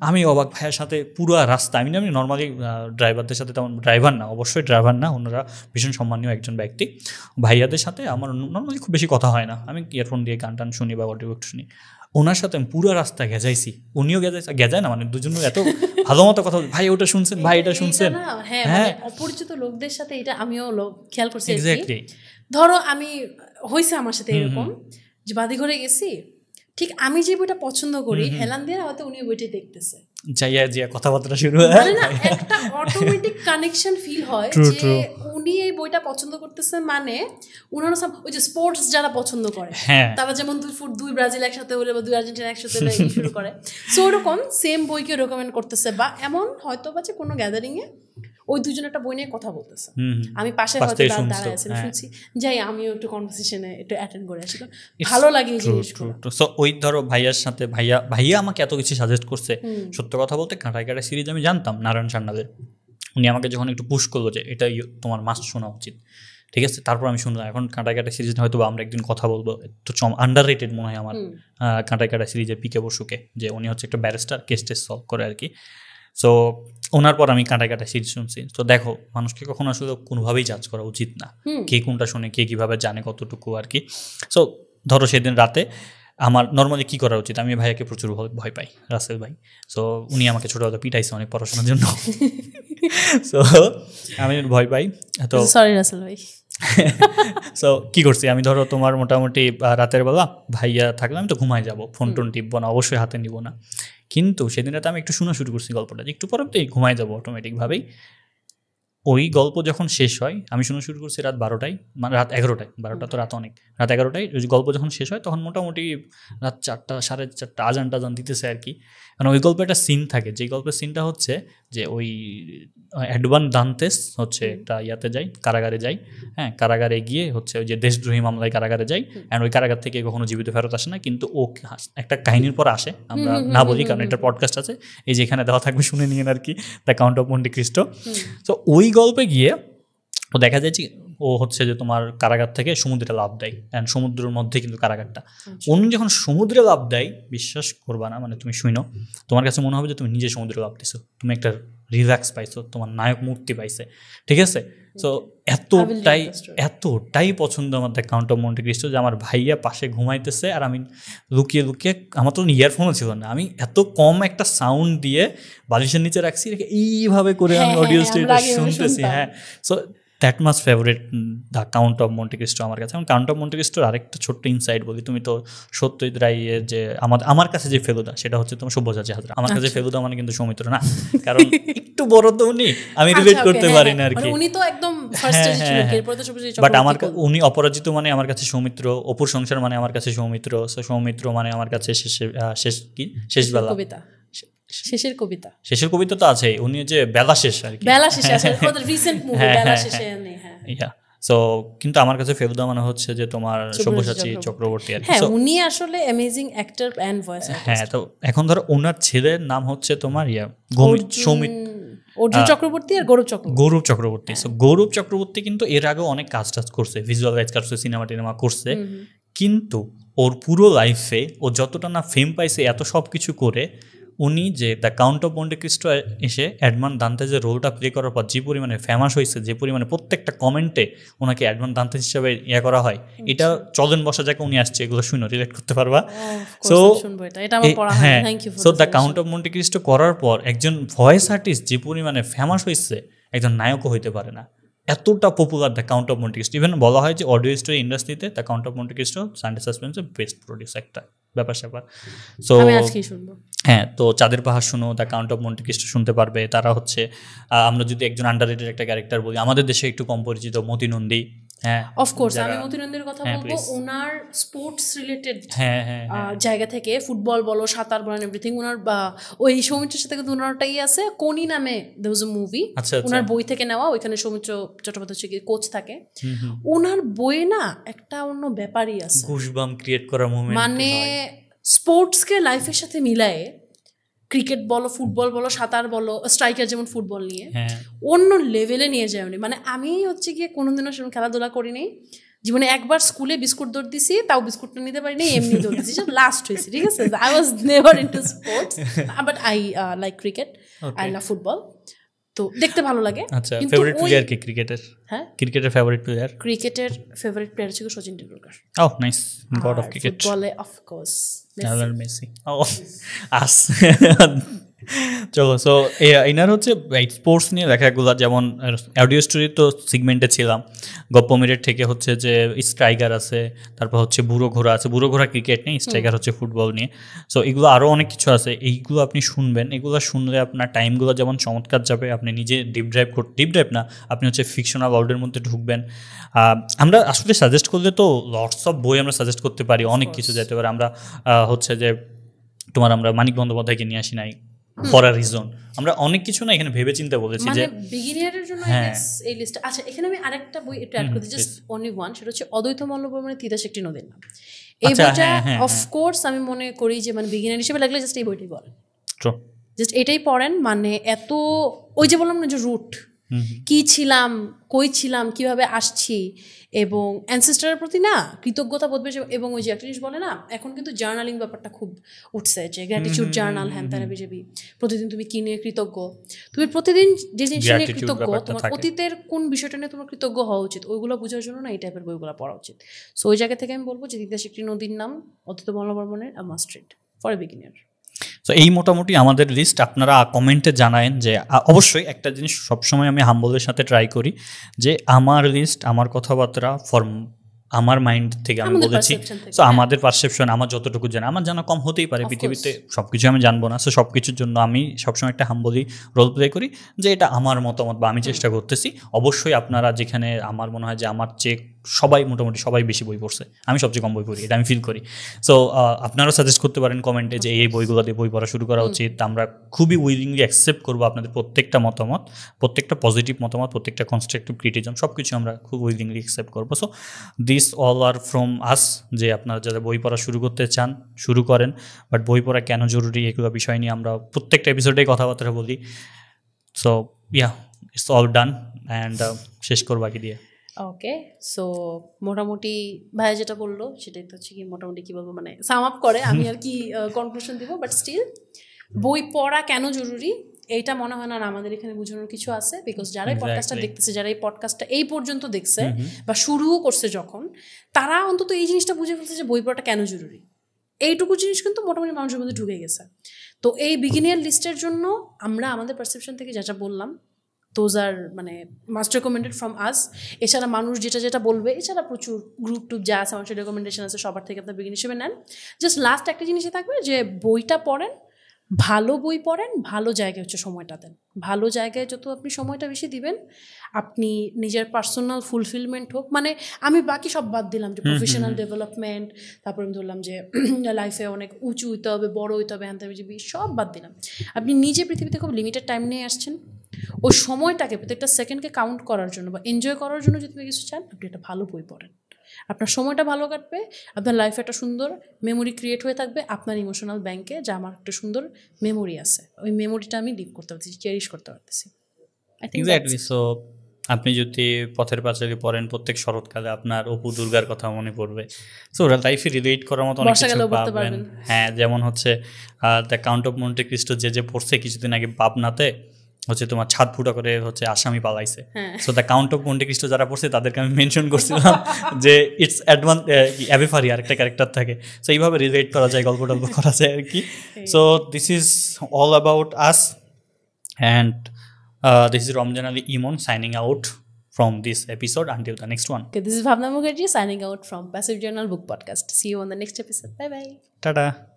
আমি অবাক, ভাইয়ের সাথে পুরো রাস্তা, আমি নর্মালি ড্রাইভারদের সাথে, তেমন ড্রাইভার না, অবশ্যই ড্রাইভার না, ওনারা ভীষণ সম্মানীয় একজন ব্যক্তি, ভাইয়াদের সাথে আমার নর্মালি খুব বেশি কথা হয় না, আমি ইয়ারফোন দিয়ে গান টান শুনি বা অডিও বুক শুনি। ওনার সাথে আমি পুরো রাস্তা গেজাইছি, উনিও গেজায় না, মানে দুজনের এত ভালো মতো কথা, ভাই ওটা শুনছেন, ভাই এটা শুনছেন। হ্যাঁ, অপরিচিত লোকদের সাথে এটা আমিও খেয়াল করছি। ধরো আমি হয়েছে আমার সাথে এরকম যে বাদি ঘরে গেছি, ঠিক আমি যে বইটা পছন্দ করি, হেলান দিয়ে হয়তো উনি বইটা দেখতেছে, যাইয়া কথাবার্তা শুরু হয়, মানে না একটা অটোমেটিক কানেকশন ফিল হয় যে উনি এই বইটা পছন্দ করতেছেন, মানে উনারা সব ওই যে স্পোর্টস যারা পছন্দ করে, তারা যেমন 2 ফুট 2 ব্রাজিল একসাথে হলে বা 2 আর্জেন্টিনা একসাথে হলে শুরু করে, সো ওরকম সেম বইকে রেকমেন্ড করতেছে, বা এমন হয়তো বা যে কোনো গ্যাদারিং এ ওই দুজন একটা বই নিয়ে কথা বলতেছে, আমি পাশে হয়তো দাঁড়ায় আছি, শুনছি, যাই আমিও একটু কনভারসেশনে একটু অ্যাটেন্ড করে আসি, ভালো লাগে এই জিনিসগুলো। সো ওই ধরো ভাইয়ার সাথে, ভাইয়া আমাকে এত কিছু সাজেস্ট করছে। সত্য কথা বলতে কাঁটায় কাঁটায় সিরিজ আমি জানতাম নারায়ণ সান্যালের, উনি আমাকে যখন একটু পুশ করলো যে এটা তোমার মাস্ট শোনা উচিত, ঠিক আছে, তারপর আমি শুনলাম। এখন কাঁটায় কাঁটায় সিরিজ হয়তো আমরা একদিন কথা বলবো, তো আন্ডার রেটেড মনে হয় আমার কাঁটায় কাঁটায় সিরিজের পিকে বসুকে, যে উনি হচ্ছে একটা ব্যারিস্টার, কেস টেস সলভ করে আর কি। সো ওনার পর আমি কাঁটায় কাঁটায় সিরিজ শুনছি। তো দেখো, মানুষকে কখনো আসলে কোনোভাবেই জাজ করা উচিত না, কে কোনটা শুনে, কে কীভাবে জানে, কতটুকু আর কি। সো ধরো সেদিন রাতে আমার নর্মালি কী করা উচিত, আমি ভাইয়াকে প্রচুর ভয় পাই, রাসেল ভাই। সো উনি আমাকে ছোটোবেলা পিটাইছে অনেক পড়াশোনার জন্য। সো আমি ভয় পাই, তো সরি রাসেল ভাই। সো কী করছি আমি, ধরো তোমার মোটামুটি রাতের বেলা ভাইয়া থাকলে আমি তো ঘুমাই যাবো, ফোন টোন টিপবো না, অবশ্যই হাতে নিব না। কিন্তু সেদিন রাতে আমি একটু শোনা শুরু করছি গল্পটা, একটু পরে তো ঘুমাই যাবো অটোমেটিকভাবেই। ওই গল্প যখন শেষ হয়, আমি শোনা শুরু করছি রাত 12টায়, মানে রাত 11টায়, 12টা তো রাত অনেক, রাত 11টায় গল্প যখন শেষ হয়, তখন মোটামুটি রাত 4টা, 4:30 আজান টাজান দিতেছে আর কি। কারণ ওই গল্পে একটা সিন থাকে, যেই গল্পের সিনটা হচ্ছে যে ওই অ্যাডভান দান্তেস হচ্ছে একটা ইয়াতে যায়, কারাগারে যায়। হ্যাঁ, কারাগারে গিয়ে হচ্ছে ওই যে দেশদ্রোহী মামলায় কারাগারে যায়, অ্যান্ড ওই কারাগার থেকে কখনো জীবিত ফেরত আসে না, কিন্তু ও একটা কাহিনীর পর আসে, আমরা না বলি কারণ এটার পডকাস্ট আছে, এই যে এখানে দেওয়া থাকবে, শুনে নিয়েন আর কি, the count of Monte Cristo. তো ওই গল্পে গিয়ে ও দেখা যায় যে ও হচ্ছে যে তোমার কারাগার থেকে সমুদ্রে লাফ দেয়, অ্যান্ড সমুদ্রের মধ্যে কিন্তু কারাগারটা। উনি যখন সমুদ্রে লাফ দেয়, বিশ্বাস করবা না, মানে তুমি শুনো, তোমার কাছে মনে হবে যে তুমি নিজে সমুদ্রে লাফ দিছো, তুমি একটা রিল্যাক্স পাইছো, তোমার নায়ক মুক্তি পাইছে, ঠিক আছে। সো এতটাই পছন্দ আমার the count of Monte Cristo, যে আমার ভাইয়া পাশে ঘুমাইতেছে আর আমি লুকিয়ে লুকিয়ে, আমার তো ইয়ারফোনও ছিল না, আমি এত কম একটা সাউন্ড দিয়ে বালিশের নিচে রাখছি, এইভাবে করে আমি অডিও স্টেটটা শুনতেছি। হ্যাঁ, so that most favourite the count of Monte Cristo আমার কাছে। এবং কাউন্ট অফ মন্টি ক্রিস্টোর আরেকটা ছোট্ট ইনসাইড বলি, তুমি তো সত্যজিৎ রায়ের যে আমার কাছে যে ফেলুদা, সেটা হচ্ছে তোমার সব্যসাচী হাজরা। আমার কাছে ফেলুদা মানে কিন্তু সৌমিত্র না, কারণ একটু বড় তো উনি, আমি রিলেট করতে পারি না আর কি। উনি তো একদম ফার্স্ট স্টেজে ছিল, এরপর তো সব্যসাচী, বাট আমার উনি অপরাজিত মানে আমার কাছে সৌমিত্র, অপুর সংসার মানে আমার কাছে সৌমিত্র, সৌমিত্র মানে আমার কাছে শেষ বেলা, শেষের কবিতা তো আছে, উনি যে বেলা শেষ আর কি, বেলা শেষ আছে ওদের রিসেন্ট মুভি বেলা শেষে নেই। হ্যাঁ, সো কিন্তু আমার কাছে ফেলুদা মানে হচ্ছে যে তোমার সব্যসাচী চক্রবর্তী আর কি। হ্যাঁ, উনি আসলে amazing actor and voice artist. হ্যাঁ, তো এখন ধরো ওনার ছেলের নাম হচ্ছে তোমার অর্জুন চক্রবর্তী আর গৌরব চক্রবর্তী। সো গৌরব চক্রবর্তী কিন্তু এর আগেও অনেক কাজ করছে, ভিজুয়ালাইজ করছে, সিনেমা টিনেমা করছে, কিন্তু ওর পুরো লাইফে ও যতটা না ফেম পাইছে এত সব কিছু করে, উনি যে the count of Monte Cristo এসে এডমান দান্তেজের রোলটা প্লে করার পর যে পরিমাণে ফেমাস হয়েছে, যে পরিমাণে প্রত্যেকটা কমেন্টে ওনাকে এডমান দান্তেজ হিসেবে করা হয়, এটা চলেন বসা যাকে উনি আসছে, এগুলো শুনো, রিলেট করতে পারবা। সো হ্যাঁ, so the count of Monte Cristo করার পর একজন ভয়েস আর্টিস্ট যে পরিমাণে ফেমাস হয়েছে, একজন নায়কও হইতে পারে না। এতটা popular the count of Monte Cristo. Even বলা হয় যে অডিও স্টোরি ইন্ডাস্ট্রিতে the count of Monte Cristo, Sunday সাসপেন্সের বেস্ট প্রডিউস একটা ব্যাপার স্যাপার। সো হ্যাঁ, তো চাঁদের পাহাড় শুনো, the count of Monte Cristo শুনতে পারবে। তারা হচ্ছে আমরা যদি একজন আন্ডাররেটেড একটা ক্যারেক্টার বলি, আমাদের দেশে একটু কম পরিচিত মতি নন্দী। হ্যাঁ, অফকোর্স আমি মতি নন্দীর কথা বলবো। ওনার স্পোর্টস রিলেটেড জায়গা থেকে, ফুটবল বলো, সাঁতার বলো, এভরিথিং, ওনার ওই সৌমিত্রের সাথে কিন্তু ওনারটাই আছে, কোনি নামে দেয়ার ওয়াজ আ মুভি, ওনার বই থেকে নেওয়া। ওইখানে সৌমিত্র চট্টোপাধ্যায় হচ্ছে কি কোচ থাকে। ওনার বইয়ে না একটা অন্য ব্যাপারই আছে, গুশবাম ক্রিয়েট করা মোমেন্ট, মানে স্পোর্টসকে লাইফের সাথে মিলায়ে, ক্রিকেট বলো, ফুটবল বলো, সাঁতার বলো, স্ট্রাইকার যেমন ফুটবল নিয়ে অন্য লেভেলে নিয়ে যায় উনি। মানে আমি হচ্ছে গিয়ে কোনোদিনও সেরকম খেলাধুলা করিনি জীবনে। একবার স্কুলে বিস্কুট দৌড় দিছি, তাও বিস্কুটটা নিতে পারিনি, এমনি দৌড় দিছি, লাস্ট হয়েছি, ঠিক আছে। I was never into sports, but I like cricket, I love football, তো দেখতে ভালো লাগে। আচ্ছা, ফেভারিট প্লেয়ার কি ক্রিকেটের? হ্যাঁ, ক্রিকেটের ফেভারিট প্লেয়ার? ক্রিকেটের ফেভারিট প্লেয়ার ছিল সচিন টেন্ডুলকার। ওহ নাইস, গড অফ ক্রিকেট। ফুটবলে অফ কোর্স লিওনেল মেসি। ওহ আস। চলো, সো এনার হচ্ছে স্পোর্টস নিয়ে লেখাগুলো, যেমন অডিও স্টোরি তো সিগমেন্টে ছিলাম, গপ্প মিনিট থেকে হচ্ছে যে স্ট্রাইকার আছে, তারপর হচ্ছে বুড়ো ঘোড়া আছে। বুড়ো ঘোড়া ক্রিকেট নিয়ে, স্ট্রাইকার হচ্ছে ফুটবল নিয়ে। সো এগুলো আরও অনেক কিছু আছে, এইগুলো আপনি শুনবেন। এগুলো শুনলে আপনার টাইমগুলো যেমন চমৎকার যাবে, আপনি নিজে ডিপ ড্রাইভ না, আপনি হচ্ছে ফিকশনাল ওয়ার্ল্ডের মধ্যে ঢুকবেন। আমরা আসলে সাজেস্ট করলে তো লটস অফ বই আমরা সাজেস্ট করতে পারি, অনেক কিছু যেতে পারে। আমরা হচ্ছে যে আমরা মানিক বন্দ্যোপাধ্যায়কে নিয়ে আসি নাই ফর আ রিজন, আমরা অনেক কিছু না এখানে ভেবে চিন্তে বলেছি যে বিগিনারের জন্য এই লিস্ট। আচ্ছা, এখানে আমি আরেকটা বই একটু অ্যাড করতে, জাস্ট অনলি ওয়ান, সেটা হচ্ছে অদ্বৈত মল্লবর্মণের তিতাস একটি নদীর নাম। এই বইটা অফকোর্স আমি মনে করি যে মানে বিগিনার হিসেবে লাগলে জাস্ট এই বইটাই পড়েন, জাস্ট এটাই পড়েন। মানে এত ওই যে বললাম না যে রুট, কি ছিলাম, কই ছিলাম, কিভাবে আসছি, এবং অ্যানসেস্টারের প্রতি না কৃতজ্ঞতা বোধ বেশি। এবং ওই যে একটা জিনিস বলে না, এখন কিন্তু জার্নালিং ব্যাপারটা খুব উঠছে, যে গ্র্যাটিটিউড জার্নাল, হ্যান ত্যান বিজেপি, প্রতিদিন তুমি কি নিয়ে কৃতজ্ঞ, তুমি প্রতিদিন যে জিনিস নিয়ে কৃতজ্ঞ, তোমার অতীতের কোন বিষয়টা নিয়ে তোমার কৃতজ্ঞ হওয়া উচিত, ওইগুলো বোঝার জন্য না এই টাইপের বইগুলো পড়া উচিত। সো ওই জায়গা থেকে আমি বলবো যে তিতাস একটি নদীর নাম, অদ্বৈত মল্লবর্মণের a must read for a beginner. তো এই মোটামুটি আমাদের লিস্ট। আপনারা কমেন্টে জানায়েন যে, অবশ্যই একটা জিনিস সবসময় আমি হাম্বলের সাথে ট্রাই করি যে আমার লিস্ট, আমার কথাবার্তা ফর আমার মাইন্ড থেকে আমি বলেছি। সো আমাদের পারসেপশন, আমার যতটুকু জানা, আমার জানা কম হতেই পারে, পৃথিবীতে সব কিছু আমি জানবো না। সো সব কিছুর জন্য আমি সবসময় একটা হাম্বলি রোল প্লে করি যে এটা আমার মতামত বা আমি চেষ্টা করতেছি। অবশ্যই আপনারা, যেখানে আমার মনে হয় যে আমার চেয়ে মোটামুটি সবাই বেশি বই পড়ছে, আমি সবচেয়ে কম বই পড়ি, এটা আমি ফিল করি। সো আপনারাও সাজেস্ট করতে পারেন কমেন্টে যে এই বইগুলো দিয়ে বই পড়া শুরু করা উচিত। আমরা খুবই উইলিংলি অ্যাকসেপ্ট করবো আপনাদের প্রত্যেকটা মতামত, প্রত্যেকটা পজিটিভ মতামত, প্রত্যেকটা কনস্ট্রাকটিভ ক্রিটিজম, সব কিছু আমরা খুব উইলিংলি অ্যাকসেপ্ট করবো। So this all are from আস, যে আপনারা যারা বই পড়া শুরু করতে চান শুরু করেন, বাট বই পড়া কেন জরুরি এগুলো বিষয় নিয়ে আমরা প্রত্যেকটা এপিসোডেই কথাবার্তা বলি। So yeah, it's all done, and শেষ করবো বাকি দিয়ে। ওকে, সো মোটামুটি ভাইয়া যেটা বললো সেটাই তো হচ্ছে কি, মোটামুটি কী বলবো, মানে সাম আপ করে আমি আর কি কনক্লুশন দিব। বাট স্টিল বই পড়া কেন জরুরি এইটা মনে হয় না আমাদের এখানে বোঝানোর কিছু আছে, বিকজ যারা এই পডকাস্টটা দেখতেছে, যারা এই পডকাস্টটা এই পর্যন্ত দেখছে বা শুরুও করছে যখন, তারা অন্তত এই জিনিসটা বুঝে ফেলছে যে বই পড়াটা কেন জরুরি। এইটুকু জিনিস কিন্তু মোটামুটি মানুষের মধ্যে ঢুকে গেছে। তো এই বিগিনিয়ার লিস্টের জন্য আমরা আমাদের পারসেপশন থেকে যা বললাম, দোজ আর মানে মাস্ট রেকমেন্ডেড ফ্রম আস। এছাড়া মানুষ যেটা বলবে, এছাড়া প্রচুর গ্রুপ টুপ যা আছে, মানুষের রেকমেন্ডেশন আছে, সবার থেকে আপনার বিগিন হিসেবে নেন। জাস্ট লাস্ট একটা জিনিসই থাকবে যে বইটা পড়েন, ভালো বই পড়েন, ভালো জায়গায় হচ্ছে সময়টা দেন। ভালো জায়গায় যত আপনি সময়টা বেশি দিবেন, আপনি নিজের পার্সোনাল ফুলফিলমেন্ট হোক, মানে আমি বাকি সব বাদ দিলাম, যে প্রফেশনাল ডেভেলপমেন্ট, তারপর আমি ধরলাম যে লাইফে অনেক উঁচু হইতে হবে, বড় হইতে হবে, হ্যান্তাবিজিবি সব বাদ দিলাম। আপনি নিজে পৃথিবীতে খুব লিমিটেড টাইম নিয়ে আসছেন, ওই সময়টাকে প্রত্যেকটা সেকেন্ডকে কাউন্ট করার জন্য বা এনজয় করার জন্য যদি আপনি কিছু চান, আপনি একটা ভালো বই পড়েন। আপনার সময়টা ভালো কাটবে, আপনার লাইফে একটা সুন্দর মেমোরি ক্রিয়েট হয়ে থাকবে আপনার ইমোশনাল ব্যাংকে, যা আমার একটা সুন্দর মেমোরি আছে, ওই মেমোরিটা আমি লিভ করতে পারতেছি, চেরিশ করতে পারতেছি। এক্স্যাক্টলি। সো আপনি যদি পথের পাঁচালী পড়েন, প্রত্যেক শরৎকালে আপনার অপু দুর্গার কথা মনে পড়বে। সো ওরা লাইফে রিলেট করার মতো অনেক কিছু পাবেন। হ্যাঁ, যেমন হচ্ছে the count of Monte Cristo যে পড়ছে কিছুদিন আগে পাবনাতে, হচ্ছে তোমার ছাদ ফুটা করে হচ্ছে আসামি পালাইছে। So the count of Monte Cristo যারা পড়ছে তাদেরকে আমি মেনশন করছিলাম যে ইটস অ্যাডভান্স অ্যাবে ফারি আর একটা ক্যারেক্টার থাকে। সো এইভাবে রিলেট করা যায়, গল্প টল্প করা যায় আর কি। So this is all about us, and this is Ramjan Ali Imon signing out from this episode until the next one. Okay, this is Bhavna Mukherjee signing out from Passive Journal Book Podcast. See you on the next episode. Bye bye. Ta-da.